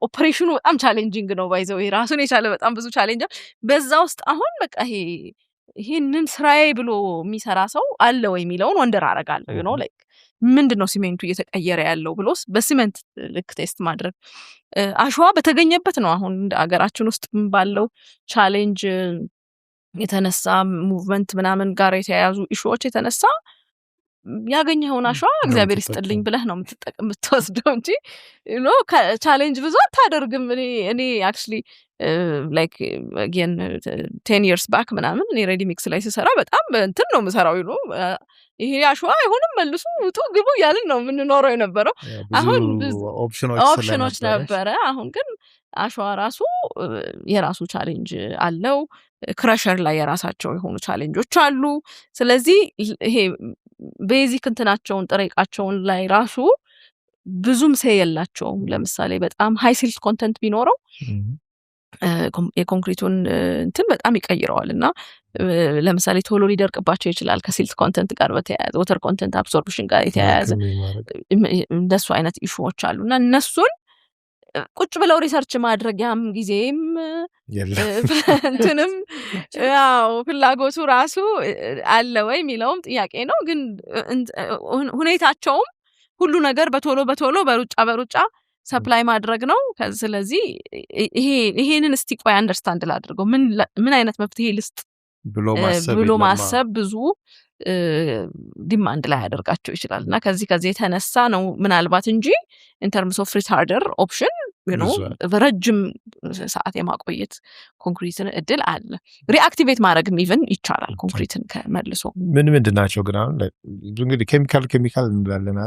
ኦፕሬሽኑ በጣም ቻሌንጂንግ ነው ባይዘው ራሱን የቻለ በጣም ብዙ ቻሌንጅ በዛ ውስጥ አሁን በቃ ይሄንን ስራዬ ብሎ የሚሰራ ሰው አለ ወይ የሚለውን ወንደር አረጋለሁ you know like ምንድነው ሲሜንቱ እየተቀየረ ያለው ብሎስ በሲሜንት ልክ ቴስት ማድረግ አሸዋ በተገኘበት ነው አሁን አገራችን ውስጥ ባለው ቻሌንጅ የተነሳ ሙቭመንት ምናምን ጋር የተያያዙ ኢሹዎች የተነሳ ያገኘውን አሸዋ እግዚአብሔር ይስጥልኝ ብለህ ነው የምትወስደው እንጂ you know ቻሌንጅ ብዙ አታደርግም እኔ actually like again 10 years back ምናምን እኔ ሬዲ ሚክስ ላይ ስሰራ በጣም እንትን ነው የምሰራው you ይሄ አሸዋ አይሆንም መልሱ ውጡ ግቡ ያልን ነው የምንኖረው የነበረው አሁን ኦፕሽኖች ነበረ አሁን ግን አሸዋ ራሱ የራሱ ቻሌንጅ አለው ክራሸር ላይ የራሳቸው የሆኑ ቻሌንጆች አሉ ስለዚህ ይሄ ቤዚክ እንትናቸውን ጥሬቃቸውን ላይ ራሱ ብዙም የላቸውም ለምሳሌ በጣም ሃይ ሲልት ኮንተንት ቢኖረው የኮንክሪቱን እንትን በጣም ይቀይረዋል እና ለምሳሌ ቶሎ ሊደርቅባቸው ይችላል ከሲልት ኮንተንት ጋር በተያያዘ ወተር ኮንተንት አብሶርፕሽን ጋር የተያያዘ እንደሱ አይነት ኢሹዎች አሉ እና እነሱን ቁጭ ብለው ሪሰርች ማድረጊያም ጊዜም እንትንም ያው ፍላጎቱ ራሱ አለ ወይ የሚለውም ጥያቄ ነው ግን ሁኔታቸውም ሁሉ ነገር በቶሎ በሩጫ ሰፕላይ ማድረግ ነው ስለዚህ ይሄንን እስቲ ቆይ አንደርስታንድ ላድርገው ምን አይነት መፍትሄ ልስጥ ብሎ ማሰብ ብዙ ዲማንድ ላይ ያደርጋቸው ይችላል እና ከዚህ የተነሳ ነው ምናልባት እንጂ in terms of retarder option you know በረጅም ሰዓት የማቆየት ኮንክሪትን እድል አለ ሪአክቲቬት ማድረግም ኢቭን ይቻላል ኮንክሪትን ከመልሶ ምንድን ናቸው ግን አሁን እንግዲህ ኬሚካል እንላለን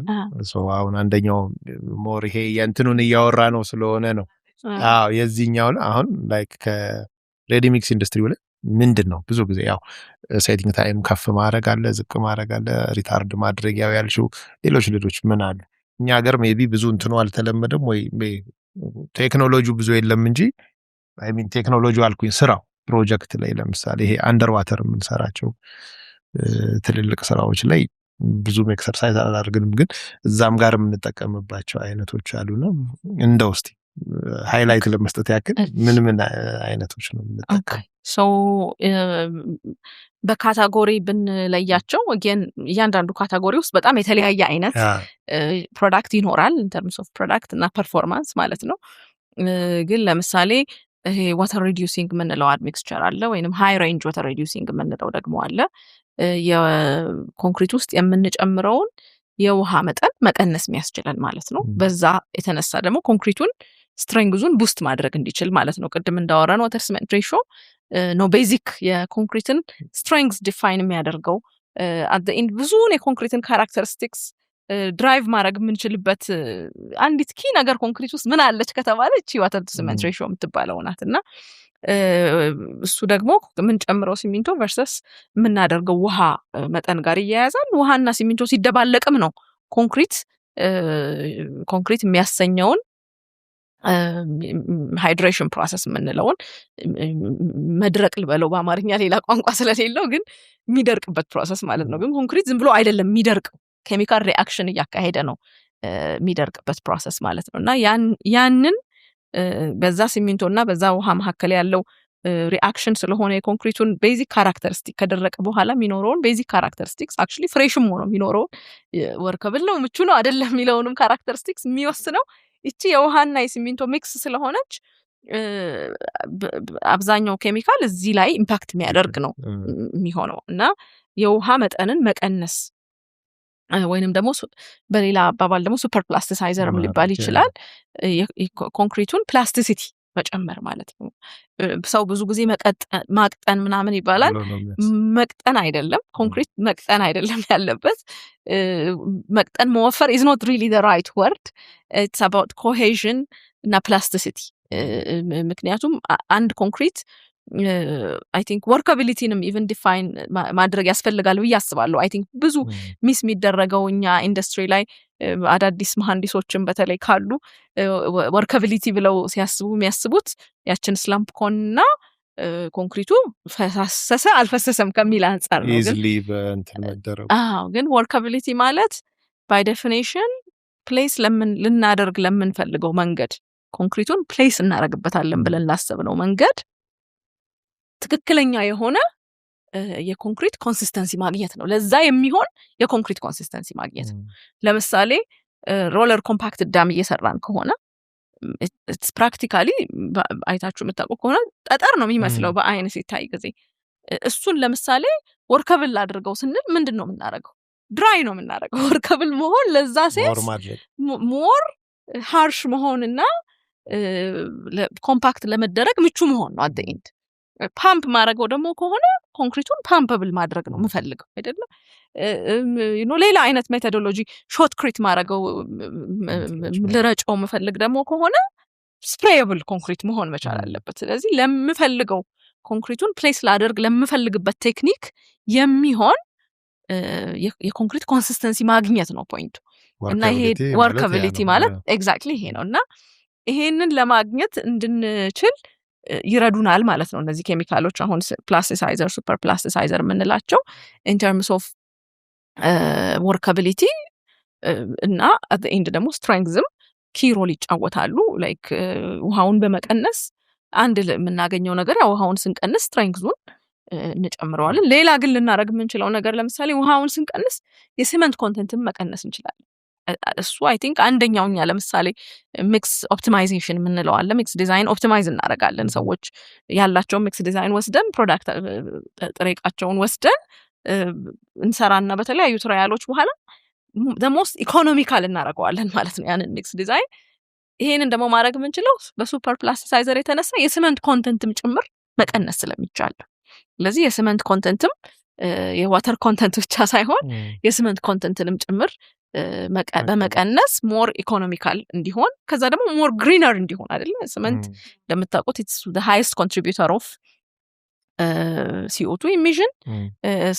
ሶ አሁን አንደኛው ሞር ይሄ የእንትኑን እያወራ ነው ስለሆነ ነው የዚህኛው አሁን ላይክ ከሬዲ ሚክስ ኢንዱስትሪ ላይ ምንድን ነው ብዙ ጊዜ ያው ሴቲንግ ታይም ከፍ ማድረግ አለ ዝቅ ማድረግ አለ ሪታርድ ማድረግ ያው ያልሽው ሌሎች ምን አሉ እኛ ሀገር ሜቢ ብዙ እንትኑ አልተለመደም ወይ ቴክኖሎጂው ብዙ የለም እንጂ አይ ሚን ቴክኖሎጂው አልኩኝ ስራው ፕሮጀክት ላይ ለምሳሌ ይሄ አንደር ዋተር የምንሰራቸው ትልልቅ ስራዎች ላይ ብዙ ኤክሰርሳይዝ አላደርግንም ግን እዛም ጋር የምንጠቀምባቸው አይነቶች አሉና እንደው እስቲ ሃይላይት ለመስጠት ያክል ምን አይነቶች ነው የምንጠቀመው ሶ በካታጎሪ ብንለያቸው እያንዳንዱ ካታጎሪ ውስጥ በጣም የተለያየ አይነት ፕሮዳክት ይኖራል in terms of product እና performance ማለት ነው ግን ለምሳሌ ይሄ ዋተር ሪዲዩሲንግ የምንለው አድሚክስቸር አለ ወይንም ሃይ ሬንጅ ዋተር ሪዲዩሲንግ የምንለው ደግሞ አለ። የኮንክሪት ውስጥ የምንጨምረውን የውሃ መጠን መቀነስ የሚያስችለን ማለት ነው። በዛ የተነሳ ደግሞ ኮንክሪቱን ስትሬንግዙን ቡስት ማድረግ እንዲችል ማለት ነው። ቅድም እንዳወራን ዋተር ሲመንት ሬሾ ነው ቤዚክ የኮንክሪትን ስትሬንግዝ ዲፋይን የሚያደርገው። አት ዘ ኤንድ ብዙውን የኮንክሪትን ካራክተሪስቲክስ ድራይቭ ማድረግ የምንችልበት አንዲት ኪ ነገር ኮንክሪት ውስጥ ምን አለች ከተባለ እቺ ዋተር ቱ ሲመንት ሬሾ የምትባለው ናት። እና እሱ ደግሞ የምንጨምረው ሲሚንቶ ቨርሰስ የምናደርገው ውሃ መጠን ጋር ይያያዛል። ውሃና ሲሚንቶ ሲደባለቅም ነው ኮንክሪት የሚያሰኘውን ሃይድሬሽን ፕሮሰስ የምንለውን መድረቅ ልበለው በአማርኛ ሌላ ቋንቋ ስለሌለው ግን የሚደርቅበት ፕሮሰስ ማለት ነው። ግን ኮንክሪት ዝም ብሎ አይደለም የሚደርቀው፣ ኬሚካል ሪአክሽን እያካሄደ ነው የሚደርቅበት ፕሮሰስ ማለት ነው። እና ያንን በዛ ሲሚንቶ እና በዛ ውሃ መካከል ያለው ሪአክሽን ስለሆነ የኮንክሪቱን ቤዚክ ካራክተሪስቲክ ከደረቀ በኋላ የሚኖረውን ቤዚክ ካራክተሪስቲክስ አክቹሊ ፍሬሽም ሆኖ የሚኖረውን ወርከብል ነው ምቹ ነው አይደለም የሚለውንም ካራክተሪስቲክስ የሚወስነው እቺ የውሃና የሲሚንቶ ሚክስ ስለሆነች አብዛኛው ኬሚካል እዚህ ላይ ኢምፓክት የሚያደርግ ነው የሚሆነው። እና የውሃ መጠንን መቀነስ ወይንም ደግሞ በሌላ አባባል ደግሞ ሱፐር ፕላስቲሳይዘርም ሊባል ይችላል። ኮንክሪቱን ፕላስቲሲቲ መጨመር ማለት ነው። ሰው ብዙ ጊዜ ማቅጠን ምናምን ይባላል። መቅጠን አይደለም፣ ኮንክሪት መቅጠን አይደለም ያለበት። መቅጠን መወፈር is not really the right word. It's about cohesion እና plasticity. ምክንያቱም አንድ ኮንክሪት አይ ቲንክ ወርካቢሊቲንም ኢቨን ዲፋይን ማድረግ ያስፈልጋል ብዬ አስባለሁ። አይ ቲንክ ብዙ ሚስ የሚደረገው እኛ ኢንዱስትሪ ላይ አዳዲስ መሐንዲሶችን በተለይ ካሉ ወርካቢሊቲ ብለው ሲያስቡ የሚያስቡት ያችን ስላምፕ ኮንና ኮንክሪቱ ፈሰሰ አልፈሰሰም ከሚል አንጻር ነው። ኢዝሊ በእንትን መደረጉ ግን ወርካቢሊቲ ማለት ባይ ዴፊኒሽን ፕሌስ ልናደርግ ለምንፈልገው መንገድ ኮንክሪቱን ፕሌስ እናደርግበታለን ብለን ላሰብነው መንገድ ትክክለኛ የሆነ የኮንክሪት ኮንሲስተንሲ ማግኘት ነው። ለዛ የሚሆን የኮንክሪት ኮንሲስተንሲ ማግኘት ነው። ለምሳሌ ሮለር ኮምፓክት ዳም እየሰራን ከሆነ ፕራክቲካሊ አይታችሁ የምታውቁ ከሆነ ጠጠር ነው የሚመስለው በአይን ሲታይ ጊዜ። እሱን ለምሳሌ ወርከብል አድርገው ስንል ምንድን ነው የምናደርገው? ድራይ ነው የምናደርገው። ወርከብል መሆን ለዛ ሴንስ ሞር ሃርሽ መሆንና ኮምፓክት ለመደረግ ምቹ መሆን ነው። አደይንት ፓምፕ ማድረገው ደግሞ ከሆነ ኮንክሪቱን ፓምፕብል ማድረግ ነው የምፈልገው አይደለም። ሌላ አይነት ሜቶዶሎጂ ሾትክሪት ማድረገው ልረጨው የምፈልግ ደግሞ ከሆነ ስፕሬየብል ኮንክሪት መሆን መቻል አለበት። ስለዚህ ለምፈልገው ኮንክሪቱን ፕሌስ ላደርግ ለምፈልግበት ቴክኒክ የሚሆን የኮንክሪት ኮንሲስተንሲ ማግኘት ነው ፖይንቱ። እና ይሄ ወርካቢሊቲ ማለት ኤግዛክትሊ ይሄ ነው። እና ይሄንን ለማግኘት እንድንችል ይረዱናል ማለት ነው እነዚህ ኬሚካሎች። አሁን ፕላስቲሳይዘር ሱፐር ፕላስቲሳይዘር የምንላቸው ኢን ተርምስ ኦፍ ወርካቢሊቲ እና አት ኤንድ ደግሞ ስትሬንግዝም ኪ ሮል ይጫወታሉ። ላይክ ውሃውን በመቀነስ አንድ የምናገኘው ነገር ውሃውን ስንቀንስ ስትሬንግዙን እንጨምረዋለን። ሌላ ግን ልናደርግ የምንችለው ነገር ለምሳሌ ውሃውን ስንቀንስ የሲመንት ኮንተንትን መቀነስ እንችላለን። እሱ አይ ቲንክ አንደኛውኛ ለምሳሌ ሚክስ ኦፕቲማይዜሽን የምንለው አለ። ሚክስ ዲዛይን ኦፕቲማይዝ እናደርጋለን። ሰዎች ያላቸውን ሚክስ ዲዛይን ወስደን ፕሮዳክት ጥሬ ዕቃቸውን ወስደን እንሰራና በተለያዩ ትራያሎች በኋላ ሞስት ኢኮኖሚካል እናደርገዋለን ማለት ነው ያንን ሚክስ ዲዛይን። ይሄንን ደግሞ ማድረግ የምንችለው በሱፐር ፕላስቲሳይዘር የተነሳ የሲመንት ኮንተንትም ጭምር መቀነስ ስለሚቻል። ስለዚህ የሲመንት ኮንተንትም የዋተር ኮንተንት ብቻ ሳይሆን የሲመንት ኮንተንትንም ጭምር በመቀነስ ሞር ኢኮኖሚካል እንዲሆን ከዛ ደግሞ ሞር ግሪነር እንዲሆን አይደለ። ሲመንት እንደምታውቁት ኢትስ ዘ ሃይስት ኮንትሪቢዩተር ኦፍ CO2 ኢሚሽን።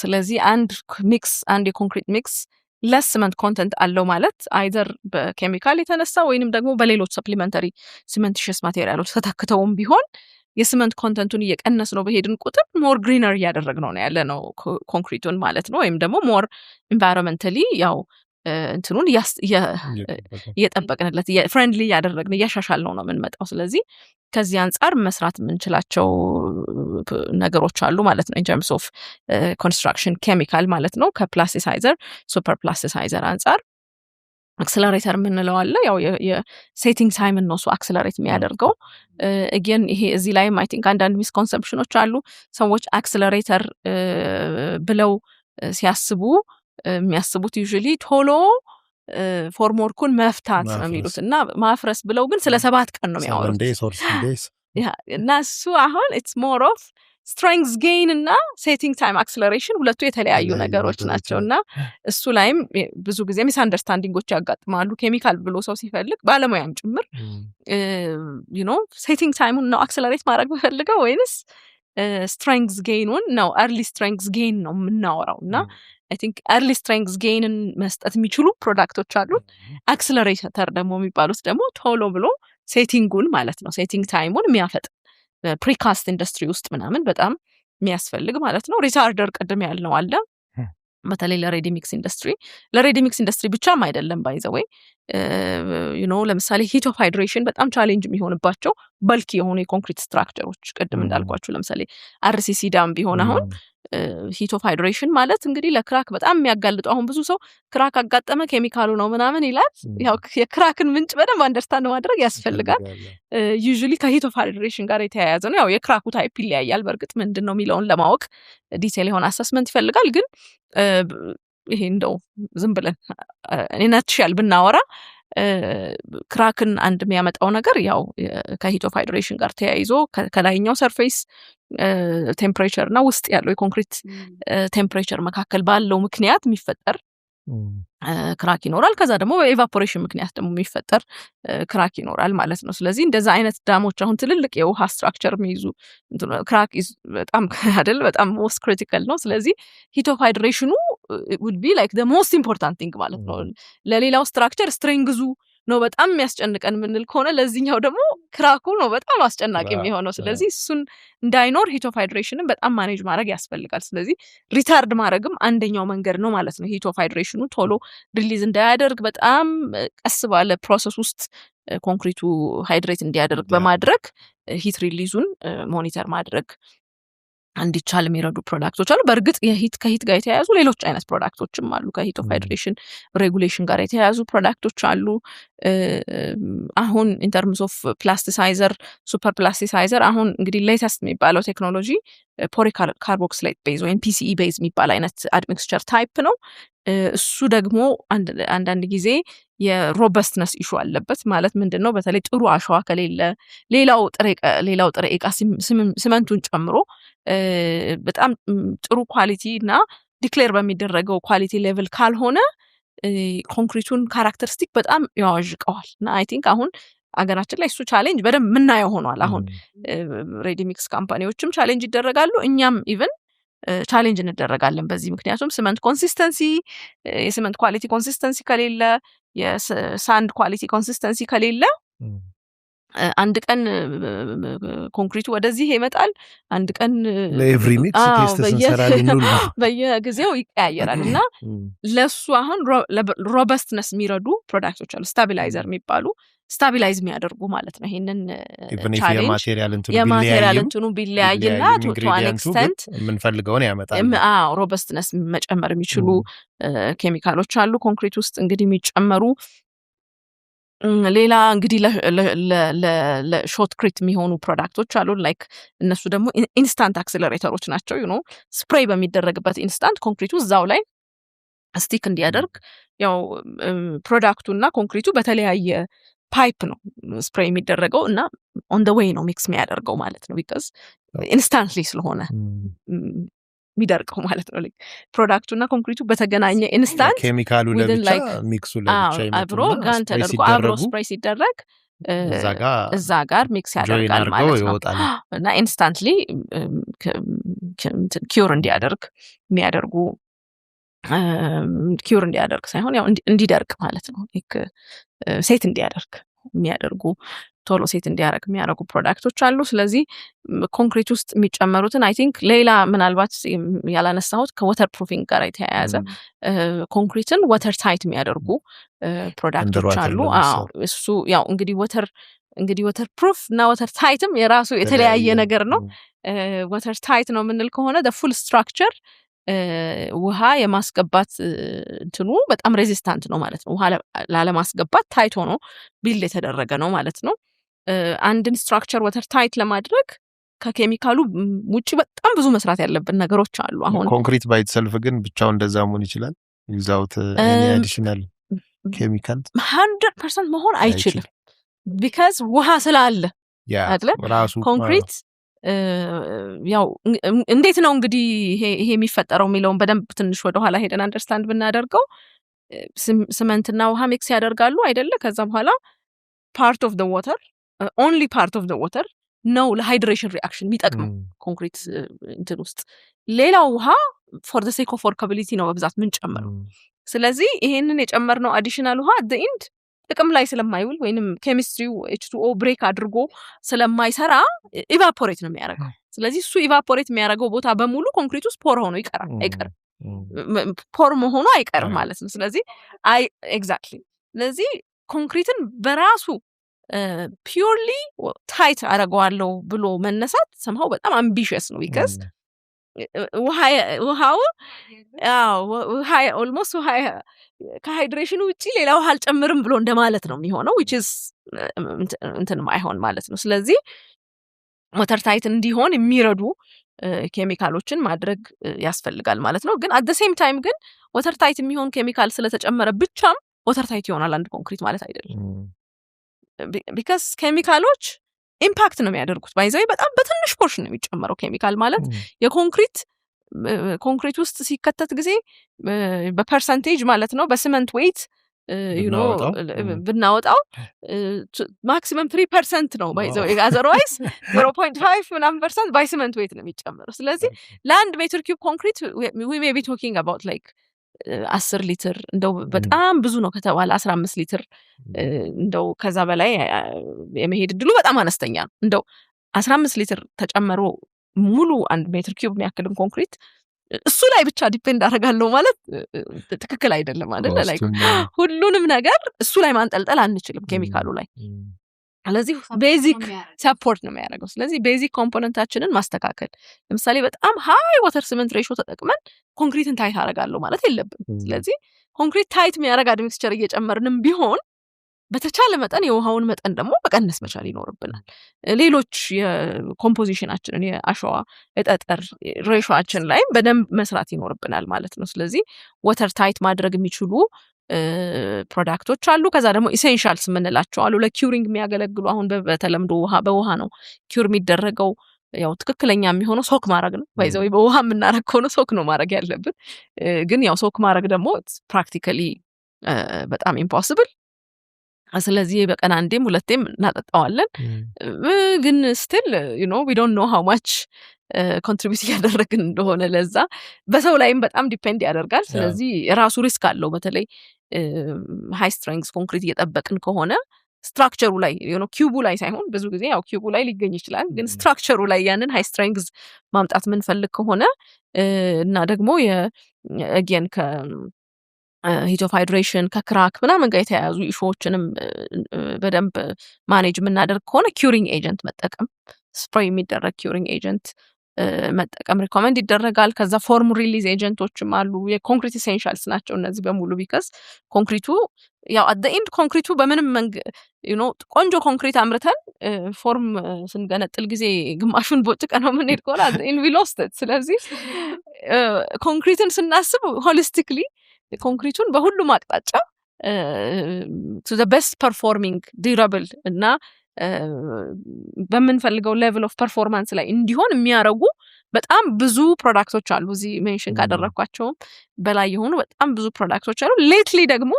ስለዚህ አንድ የኮንክሪት ሚክስ ለስ ሲመንት ኮንተንት አለው ማለት አይዘር በኬሚካል የተነሳ ወይንም ደግሞ በሌሎች ሰፕሊመንተሪ ሲመንቲሽስ ማቴሪያሎች ተተክተውም ቢሆን የሲመንት ኮንተንቱን እየቀነስ ነው በሄድን ቁጥር ሞር ግሪነር እያደረግ ነው ያለ ነው ኮንክሪቱን ማለት ነው። ወይም ደግሞ ሞር ኢንቫይሮንመንታሊ ያው እንትኑን እየጠበቅንለት ፍሬንድሊ እያደረግን እያሻሻል ነው የምንመጣው። ስለዚህ ከዚህ አንጻር መስራት የምንችላቸው ነገሮች አሉ ማለት ነው ኢን ተርምስ ኦፍ ኮንስትራክሽን ኬሚካል ማለት ነው ከፕላስቲሳይዘር ሱፐር ፕላስቲሳይዘር አንጻር አክሰለሬተር የምንለው አለ። ያው የሴቲንግ ታይምን ነው እሱ አክሰለሬት የሚያደርገው። again ይሄ እዚህ ላይም አይ ቲንክ አንዳንድ ሚስኮንሰፕሽኖች አሉ። ሰዎች አክሰለሬተር ብለው ሲያስቡ የሚያስቡት ዩዥሊ ቶሎ ፎርምወርኩን መፍታት ነው የሚሉት እና ማፍረስ ብለው ግን ስለ 7 ቀን ነው የሚያወሩት እና እሱ አሁን it's more of strength gain እና setting time acceleration ሁለቱ የተለያዩ ነገሮች ናቸው እና እሱ ላይም ብዙ ጊዜ ሚስ አንደርስታንዲንጎች ያጋጥማሉ። ኬሚካል ብሎ ሰው ሲፈልግ ባለሙያም ጭምር you know setting time ነው accelerate ማድረግ ፈልገው ወይንስ strength gain ነው early strength gain ነው የምናወራው እና I think early strength gain መስጠት የሚችሉ ፕሮዳክቶች አሉ። አክሰለሬተር ደግሞ የሚባሉት ደግሞ ቶሎ ብሎ ሴቲንጉን ማለት ነው ሴቲንግ ታይሙን የሚያፈጥ ፕሪካስት ኢንዱስትሪ ውስጥ ምናምን በጣም የሚያስፈልግ ማለት ነው። ሪታርደር ቀደም ያልነው አለ በተለይ ለሬዲ ሚክስ ኢንዱስትሪ ብቻም አይደለም ባይ ዘ ዌይ you know ለምሳሌ ሂት ኦፍ ሃይድሬሽን በጣም ቻሌንጅ የሚሆንባቸው በልኪ የሆኑ የኮንክሪት ስትራክቸሮች ቅድም እንዳልኳችሁ ለምሳሌ አርሲሲ ዳም ቢሆን አሁን ሂት ኦፍ ሃይድሬሽን ማለት እንግዲህ ለክራክ በጣም የሚያጋልጡ አሁን ብዙ ሰው ክራክ አጋጠመ ኬሚካሉ ነው ምናምን ይላል። ያው የክራክን ምንጭ በደንብ አንደርስታንድ ማድረግ ያስፈልጋል። ዩዥሊ ከሂት ኦፍ ሃይድሬሽን ጋር የተያያዘ ነው። ያው የክራኩ ታይፕ ይለያያል። በእርግጥ ምንድነው የሚለውን ለማወቅ ዲቴል የሆነ አሰስመንት ይፈልጋል። ግን ይሄ እንደው ዝም ብለን እኔናትሻል ብናወራ ክራክን አንድ የሚያመጣው ነገር ያው ከሂት ኦፍ ሃይድሬሽን ጋር ተያይዞ ከላይኛው ሰርፌስ ቴምፕሬቸር እና ውስጥ ያለው የኮንክሪት ቴምፕሬቸር መካከል ባለው ምክንያት የሚፈጠር ክራክ ይኖራል። ከዛ ደግሞ በኤቫፖሬሽን ምክንያት ደግሞ የሚፈጠር ክራክ ይኖራል ማለት ነው። ስለዚህ እንደዛ አይነት ዳሞች አሁን ትልልቅ የውሃ ስትራክቸር የሚይዙ ክራክ በጣም አይደል በጣም ሞስት ክሪቲካል ነው። ስለዚህ ሂት ኦፍ ሃይድሬሽኑ would be like the most important thing ማለት ነው። ለሌላው ስትራክቸር ስትሬንግዙ ነው በጣም የሚያስጨንቀን ምንል ከሆነ ለዚህኛው ደግሞ ክራኩ ነው በጣም አስጨናቂ የሚሆነው። ስለዚህ እሱን እንዳይኖር ሂት ኦፍ ሃይድሬሽንን በጣም ማኔጅ ማድረግ ያስፈልጋል። ስለዚህ ሪታርድ ማድረግም አንደኛው መንገድ ነው ማለት ነው። ሂት ኦፍ ሃይድሬሽኑ ቶሎ ሪሊዝ እንዳያደርግ በጣም ቀስ ባለ ፕሮሰስ ውስጥ ኮንክሪቱ ሃይድሬት እንዲያደርግ በማድረግ ሂት ሪሊዙን ሞኒተር ማድረግ እንዲቻል የሚረዱ ፕሮዳክቶች አሉ። በእርግጥ ከሂት ጋር የተያያዙ ሌሎች አይነት ፕሮዳክቶችም አሉ። ከሂት ኦፍ ሃይድሬሽን ሬጉሌሽን ጋር የተያያዙ ፕሮዳክቶች አሉ። አሁን ኢን ተርምስ ኦፍ ፕላስቲሳይዘር ሱፐር ፕላስቲሳይዘር አሁን እንግዲህ ሌተስት የሚባለው ቴክኖሎጂ ፖሊካርቦክስሌት ቤዝ ወይም ፒሲኢ ቤዝ የሚባል አይነት አድሚክስቸር ታይፕ ነው። እሱ ደግሞ አንዳንድ ጊዜ የሮበስትነስ ኢሹ አለበት። ማለት ምንድነው? በተለይ ጥሩ አሸዋ ከሌለ ሌላው ጥሬ ዕቃ ሲመንቱን ጨምሮ በጣም ጥሩ ኳሊቲ እና ዲክሌር በሚደረገው ኳሊቲ ሌቭል ካልሆነ ኮንክሪቱን ካራክተሪስቲክ በጣም ያዋዥቀዋል እና አይ ቲንክ አሁን አገራችን ላይ እሱ ቻሌንጅ በደንብ ምናየው ሆኗል። አሁን ሬዲ ሚክስ ካምፓኒዎችም ቻሌንጅ ይደረጋሉ፣ እኛም ኢቭን ቻሌንጅ እንደረጋለን በዚህ። ምክንያቱም ስመንት ኮንሲስተንሲ የስመንት ኳሊቲ ኮንሲስተንሲ ከሌለ የሳንድ ኳሊቲ ኮንሲስተንሲ ከሌለ አንድ ቀን ኮንክሪቱ ወደዚህ ይመጣል፣ አንድ ቀን ለኤቭሪ ሚክስ ቴስት እንሰራለን ሁሉ በየጊዜው ይቀያየራል እና ለሱ አሁን ሮበስትነስ የሚረዱ ፕሮዳክቶች አሉ፣ ስታቢላይዘር የሚባሉ ስታቢላይዝ የሚያደርጉ ማለት ነው። ይሄንን ቻሌንጅ የማቴሪያል እንትኑ ቢለያይና ቱ አን ኤክስተንት የምንፈልገውን ያመጣል። ሮበስትነስ መጨመር የሚችሉ ኬሚካሎች አሉ ኮንክሪት ውስጥ እንግዲህ የሚጨመሩ። ሌላ እንግዲህ ለሾት ክሪት የሚሆኑ ፕሮዳክቶች አሉ። ላይክ እነሱ ደግሞ ኢንስታንት አክሰለሬተሮች ናቸው። ዩ ኖ ስፕሬይ በሚደረግበት ኢንስታንት ኮንክሪቱ እዛው ላይ ስቲክ እንዲያደርግ ያው ፕሮዳክቱና ኮንክሪቱ በተለያየ ፓይፕ ነው ስፕሬይ የሚደረገው እና ኦን ዘ ዌይ ነው ሚክስ የሚያደርገው ማለት ነው። ቢካዝ ኢንስታንትሊ ስለሆነ የሚደርቀው ማለት ነው። ፕሮዳክቱና ኮንክሪቱ በተገናኘ ኢንስታንት ኬሚካሉ ለብቻ ሚክሱ ለብቻ አብሮ ጋን ተደርጎ አብሮ ስፕሬይ ሲደረግ እዛ ጋር ሚክስ ያደርጋል ማለት ነው እና ኢንስታንትሊ ኪውር እንዲያደርግ የሚያደርጉ ኪውር እንዲያደርግ ሳይሆን ያው እንዲደርቅ ማለት ነው። ሴት እንዲያደርግ የሚያደርጉ ቶሎ ሴት እንዲያደርግ የሚያደርጉ ፕሮዳክቶች አሉ። ስለዚህ ኮንክሪት ውስጥ የሚጨመሩትን አይ ቲንክ ሌላ ምናልባት ያላነሳሁት ከወተር ፕሩፊንግ ጋር የተያያዘ ኮንክሪትን ወተር ታይት የሚያደርጉ ፕሮዳክቶች አሉ። እሱ ያው እንግዲህ ወተር ፕሩፍ እና ወተር ታይትም የራሱ የተለያየ ነገር ነው። ወተር ታይት ነው የምንል ከሆነ ፉል ስትራክቸር ውሃ የማስገባት እንትኑ በጣም ሬዚስታንት ነው ማለት ነው። ውሃ ላለማስገባት ታይት ሆኖ ቢልድ የተደረገ ነው ማለት ነው። አንድን ስትራክቸር ወተር ታይት ለማድረግ ከኬሚካሉ ውጪ በጣም ብዙ መስራት ያለብን ነገሮች አሉ። አሁን ኮንክሪት ባይ ኢትሰልፍ ግን ብቻው እንደዛ መሆን ይችላል ዊዛውት ኤኒ አዲሽናል ኬሚካል 100% መሆን አይችልም። ቢካዝ ውሃ ስላለ አይደለ? ራሱ ኮንክሪት ያው እንዴት ነው እንግዲህ ይሄ የሚፈጠረው የሚለውን በደንብ ትንሽ ወደ ኋላ ሄደን አንደርስታንድ ብናደርገው ሲመንትና ውሃ ሚክስ ያደርጋሉ አይደለ? ከዛ በኋላ ፓርት ኦፍ ዘ ዋተር ኦንሊ ፓርት ኦፍ ዘ ዋተር ነው ለሃይድሬሽን ሪአክሽን የሚጠቅመው ኮንክሪት እንትን ውስጥ። ሌላው ውሃ ፎር ዘ ሴክ ኦፍ ወርካቢሊቲ ነው በብዛት ምን ጨመረው። ስለዚህ ይሄንን የጨመርነው አዲሽናል ውሃ አት ዘ ኤንድ ጥቅም ላይ ስለማይውል ወይንም ኬሚስትሪው H2O ብሬክ አድርጎ ስለማይሰራ ኢቫፖሬት ነው የሚያደርገው። ስለዚህ እሱ ኢቫፖሬት የሚያደርገው ቦታ በሙሉ ኮንክሪት ውስጥ ፖር ሆኖ አይቀርም ፖር መሆኑ አይቀርም ማለት ነው። ስለዚህ ኤግዛክትሊ ስለዚህ ኮንክሪትን በራሱ ፒውርሊ ታይት አደርገዋለሁ ብሎ መነሳት ሰምሃው በጣም አምቢሽስ ነው። ቢካዝ ውሃው ኦልሞስት ውሃ ከሃይድሬሽኑ ውጪ ሌላ ውሃ አልጨምርም ብሎ እንደማለት ነው የሚሆነው which is እንትን ማይሆን ማለት ነው። ስለዚህ ወተር ታይት እንዲሆን የሚረዱ ኬሚካሎችን ማድረግ ያስፈልጋል ማለት ነው። ግን at the same time ግን ወተር ታይት የሚሆን ኬሚካል ስለተጨመረ ብቻም ወተር ታይት ይሆናል አንድ ኮንክሪት ማለት አይደለም። ቢካዝ ኬሚካሎች ኢምፓክት ነው የሚያደርጉት። ባይዘው በጣም በትንሽ ፖርሽን ነው የሚጨመረው ኬሚካል ማለት የኮንክሪት ውስጥ ሲከተት ጊዜ በፐርሰንቴጅ ማለት ነው በሲመንት ዌይት ብናወጣው ማክሲመም 3% ነው ባይዘው otherwise 0.5% ባይ ሲመንት ዌይት ነው የሚጨመረው። ስለዚህ ለአንድ ሜትር ኪዩብ ኮንክሪት we may be talking about like 10 ሊትር እንደው በጣም ብዙ ነው ከተባለ 15 ሊትር እንደው ከዛ በላይ የመሄድ እድሉ በጣም አነስተኛ ነው። እንደው 15 ሊትር ተጨመሮ ሙሉ አንድ ሜትር ኪዩብ የሚያክልን ኮንክሪት እሱ ላይ ብቻ ዲፔንድ አደርጋለሁ ማለት ትክክል አይደለም አይደል? ላይክ ሁሉንም ነገር እሱ ላይ ማንጠልጠል አንችልም ኬሚካሉ ላይ። ስለዚህ ቤዚክ ሰፖርት ነው የሚያደርገው። ስለዚህ ቤዚክ ኮምፖነንታችንን ማስተካከል፣ ለምሳሌ በጣም ሃይ ዋተር ሲመንት ሬሾ ተጠቅመን ኮንክሪትን ታይት አደርጋለሁ ማለት የለብንም። ስለዚህ ኮንክሪት ታይት የሚያደርግ አድሚክስቸር እየጨመርንም ቢሆን በተቻለ መጠን የውሃውን መጠን ደግሞ መቀነስ መቻል ይኖርብናል። ሌሎች የኮምፖዚሽናችንን የአሸዋ የጠጠር ሬሾአችን ላይ በደንብ መስራት ይኖርብናል ማለት ነው። ስለዚህ ወተር ታይት ማድረግ የሚችሉ ፕሮዳክቶች አሉ። ከዛ ደግሞ ኢሴንሻልስ የምንላቸው አሉ ለኪውሪንግ የሚያገለግሉ። አሁን በተለምዶ በውሃ ነው ኪውር የሚደረገው። ያው ትክክለኛ የሚሆነው ሶክ ማድረግ ነው። ባይዘው በውሃ የምናረግ ከሆነ ሶክ ነው ማድረግ ያለብን። ግን ያው ሶክ ማድረግ ደግሞ ፕራክቲካሊ በጣም ኢምፖሲብል። ስለዚህ በቀን አንዴም ሁለቴም እናጠጣዋለን። ግን ስቲል we don't know how much ኮንትሪቢዩት እያደረግን እንደሆነ ለዛ በሰው ላይም በጣም ዲፔንድ ያደርጋል። ስለዚህ የራሱ ሪስክ አለው። በተለይ ሃይ ስትሬንግዝ ኮንክሪት እየጠበቅን ከሆነ ስትራክቸሩ ላይ ኪዩቡ ላይ ሳይሆን ብዙ ጊዜ ያው ኪዩቡ ላይ ሊገኝ ይችላል። ግን ስትራክቸሩ ላይ ያንን ሃይ ስትሬንግዝ ማምጣት ምንፈልግ ከሆነ እና ደግሞ አጌን ሂት ኦፍ ሃይድሬሽን ከክራክ ምናምን ጋር የተያያዙ ኢሹዎችንም በደንብ ማኔጅ የምናደርግ ከሆነ ኪውሪንግ ኤጀንት መጠቀም፣ ስፕሬይ የሚደረግ ኪውሪንግ ኤጀንት መጠቀም ሪኮመንድ ይደረጋል። ከዛ ፎርም ሪሊዝ ኤጀንቶችም አሉ። የኮንክሪት ኢሴንሻልስ ናቸው እነዚህ በሙሉ። ቢካዝ ኮንክሪቱ ያው አት ዘ ኤንድ ኮንክሪቱ በምንም ቆንጆ ኮንክሪት አምርተን ፎርም ስንገነጥል ጊዜ ግማሹን ቦጭቀ ነው የምንሄድ ከሆነ አት ዘ ኤንድ ዊ ሎስት ኢት። ስለዚህ ኮንክሪትን ስናስብ ሆሊስቲክሊ ኮንክሪቱን በሁሉም አቅጣጫ to the best performing durable እና በምንፈልገው ሌቭል ኦፍ ፐርፎርማንስ ላይ እንዲሆን የሚያረጉ በጣም ብዙ ፕሮዳክቶች አሉ። እዚህ ሜንሽን ካደረኳቸውም በላይ የሆኑ በጣም ብዙ ፕሮዳክቶች አሉ። ሌትሊ ደግሞ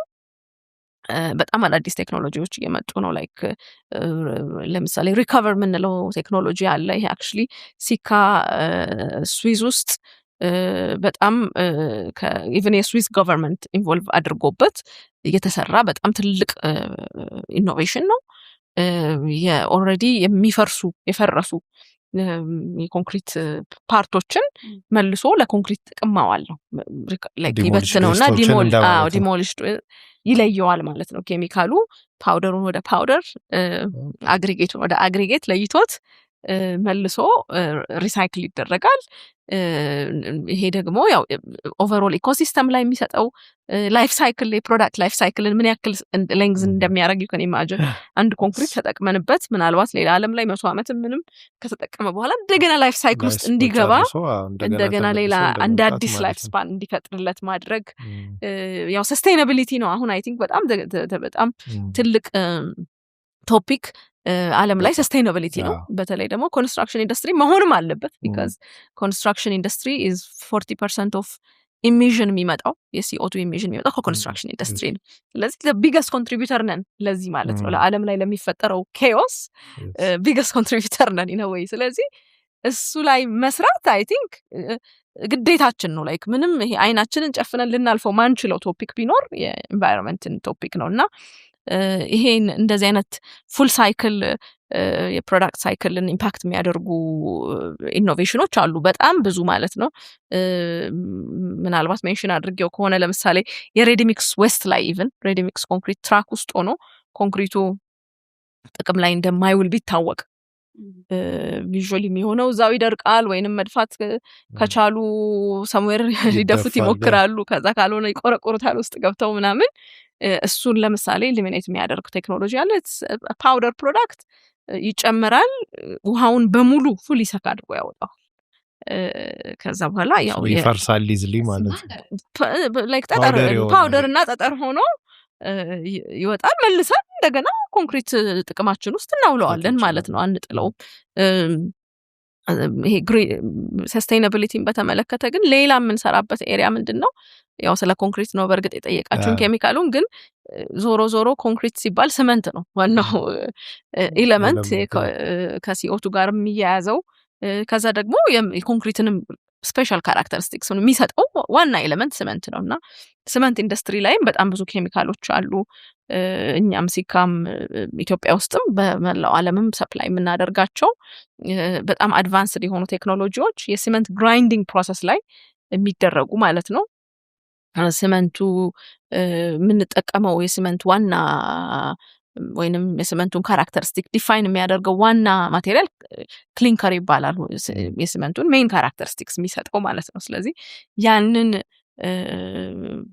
በጣም አዳዲስ ቴክኖሎጂዎች እየመጡ ነው። ላይክ ለምሳሌ ሪከቨር የምንለው ቴክኖሎጂ አለ። ይሄ አክቹሊ ሲካ ስዊዝ ውስጥ በጣም ኢቨን የስዊስ ገቨርንመንት ኢንቮልቭ አድርጎበት እየተሰራ በጣም ትልቅ ኢኖቬሽን ነው። ኦልሬዲ የፈረሱ የኮንክሪት ፓርቶችን መልሶ ለኮንክሪት ጥቅም ማዋል ነው። ይበትነውና ዲሞሊሽድ ይለየዋል ማለት ነው። ኬሚካሉ ፓውደሩን ወደ ፓውደር አግሪጌቱን ወደ አግሪጌት ለይቶት መልሶ ሪሳይክል ይደረጋል። ይሄ ደግሞ ያው ኦቨርኦል ኢኮሲስተም ላይ የሚሰጠው ላይፍ ሳይክል የፕሮዳክት ላይፍ ሳይክልን ምን ያክል ሌንግዝ እንደሚያደርግ you can imagine አንድ ኮንክሪት ተጠቅመንበት ምናልባት ሌላ ዓለም ላይ 100 ዓመት ምንም ከተጠቀመ በኋላ እንደገና ላይፍ ሳይክል ውስጥ እንዲገባ እንደገና ሌላ አንድ አዲስ ላይፍ ስፓን እንዲፈጥርለት ማድረግ ያው ሰስቴይናቢሊቲ ነው አሁን አይ ቲንክ በጣም ትልቅ ቶፒክ ዓለም ላይ ሰስቴይናቢሊቲ ነው በተለይ ደግሞ ኮንስትራክሽን ኢንዱስትሪ መሆንም አለበት because ኮንስትራክሽን ኢንዱስትሪ is 40% of ኢሚሽን የሚመጣው የሲኦ2 ኢሚሽን የሚመጣው ከኮንስትራክሽን ኢንዱስትሪ ነው ስለዚህ the biggest contributor ነን ለዚህ ማለት ነው ለዓለም ላይ ለሚፈጠረው chaos biggest contributor ነን in a way ስለዚህ እሱ ላይ መስራት አይ ቲንክ ግዴታችን ነው ላይክ ምንም ይሄ አይናችንን ጨፍነን ልናልፈው ማንችለው ቶፒክ ቢኖር የኤንቫይሮንመንትን ቶፒክ ነውና ይሄን እንደዚህ አይነት ፉል ሳይክል የፕሮዳክት ሳይክልን ኢምፓክት የሚያደርጉ ኢኖቬሽኖች አሉ በጣም ብዙ ማለት ነው ምናልባት ሜንሽን አድርጌው ከሆነ ለምሳሌ የሬዲሚክስ ዌስት ላይ ኢቭን ሬዲሚክስ ኮንክሪት ትራክ ውስጥ ሆኖ ኮንክሪቱ ጥቅም ላይ እንደማይውል ቢታወቅ ቪዥዋሊ የሚሆነው እዛው ይደርቃል ወይንም መድፋት ከቻሉ ሰምዌር ሊደፉት ይሞክራሉ ከዛ ካልሆነ ይቆረቆሩታል ውስጥ ገብተው ምናምን እሱን ለምሳሌ ኤሊሚኔት የሚያደርግ ቴክኖሎጂ አለ ፓውደር ፕሮዳክት ይጨመራል ውሃውን በሙሉ ፉል ይሰካ አድርጎ ያወጣው ከዛ በኋላ ያው ይፈርሳል ሊዝሊ ማለት ላይክ ጠጠር ፓውደር እና ጠጠር ሆኖ ይወጣል መልሰን እንደገና ኮንክሪት ጥቅማችን ውስጥ እናውለዋለን ማለት ነው አንጥለው ይሄ ሰስቴይናቢሊቲን በተመለከተ ግን ሌላ የምንሰራበት ኤሪያ ምንድነው ያው ስለ ኮንክሪት ነው በርግጥ የጠየቃችሁን ኬሚካሉን ግን ዞሮ ኮንክሪት ሲባል ሲመንት ነው ዋናው ኤሌመንት ከሲኦ2 ጋር የሚያያዘው ከዛ ደግሞ የኮንክሪትንም ስፔሻል ካራክተሪስቲክስ ነው የሚሰጠው ዋና ኤሌመንት ሲመንት ነውና ሲመንት ኢንዱስትሪ ላይም በጣም ብዙ ኬሚካሎች አሉ እኛም ሲካም ኢትዮጵያ ውስጥም በመላው ዓለምም ሰፕላይ የምናደርጋቸው በጣም አድቫንስድ የሆኑ ቴክኖሎጂዎች የሲመንት ግራይንዲንግ ፕሮሰስ ላይ የሚደረጉ ማለት ነው ሲመንቱ የምንጠቀመው የሲመንት ዋና ወይንም የሲመንቱን ካራክተሪስቲክ ዲፋይን የሚያደርገው ዋና ማቴሪያል ክሊንከር ይባላል የሲመንቱን ሜን ካራክተሪስቲክስ የሚሰጠው ማለት ነው ስለዚህ ያንን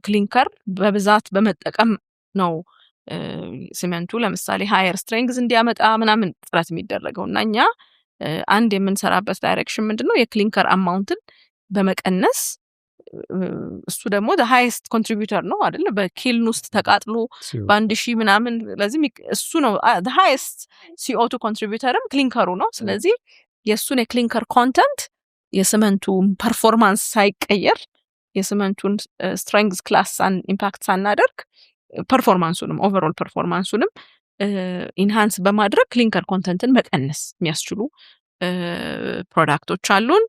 ክሊንከር በብዛት በመጠቀም ነው ሲመንቱ ለምሳሌ ሃየር ስትሬንግዝ እንዲያመጣ ምናምን ጥረት የሚደረገው እና እኛ አንድ የምንሰራበት ዳይሬክሽን ምንድነው የክሊንከር አማውንትን በመቀነስ እሱ ደግሞ the highest contributor ነው አይደል በኪልን ውስጥ ተቃጥሎ በአንድ ሺህ ምናምን ለዚህ እሱ ነው the highest CO2 contributorም ክሊንከሩ ነው ስለዚህ የሱን የክሊንከር ኮንተንት የሲመንቱ ፐርፎርማንስ ሳይቀየር የሲመንቱን ስትሬንግዝ ክላስ ኢምፓክት ሳናደርግ ፐርፎርማንሱንም ኦቨርኦል ፐርፎርማንሱንም ኢንሃንስ በማድረግ ክሊንከር ኮንተንትን መቀነስ የሚያስችሉ ፕሮዳክቶች አሉን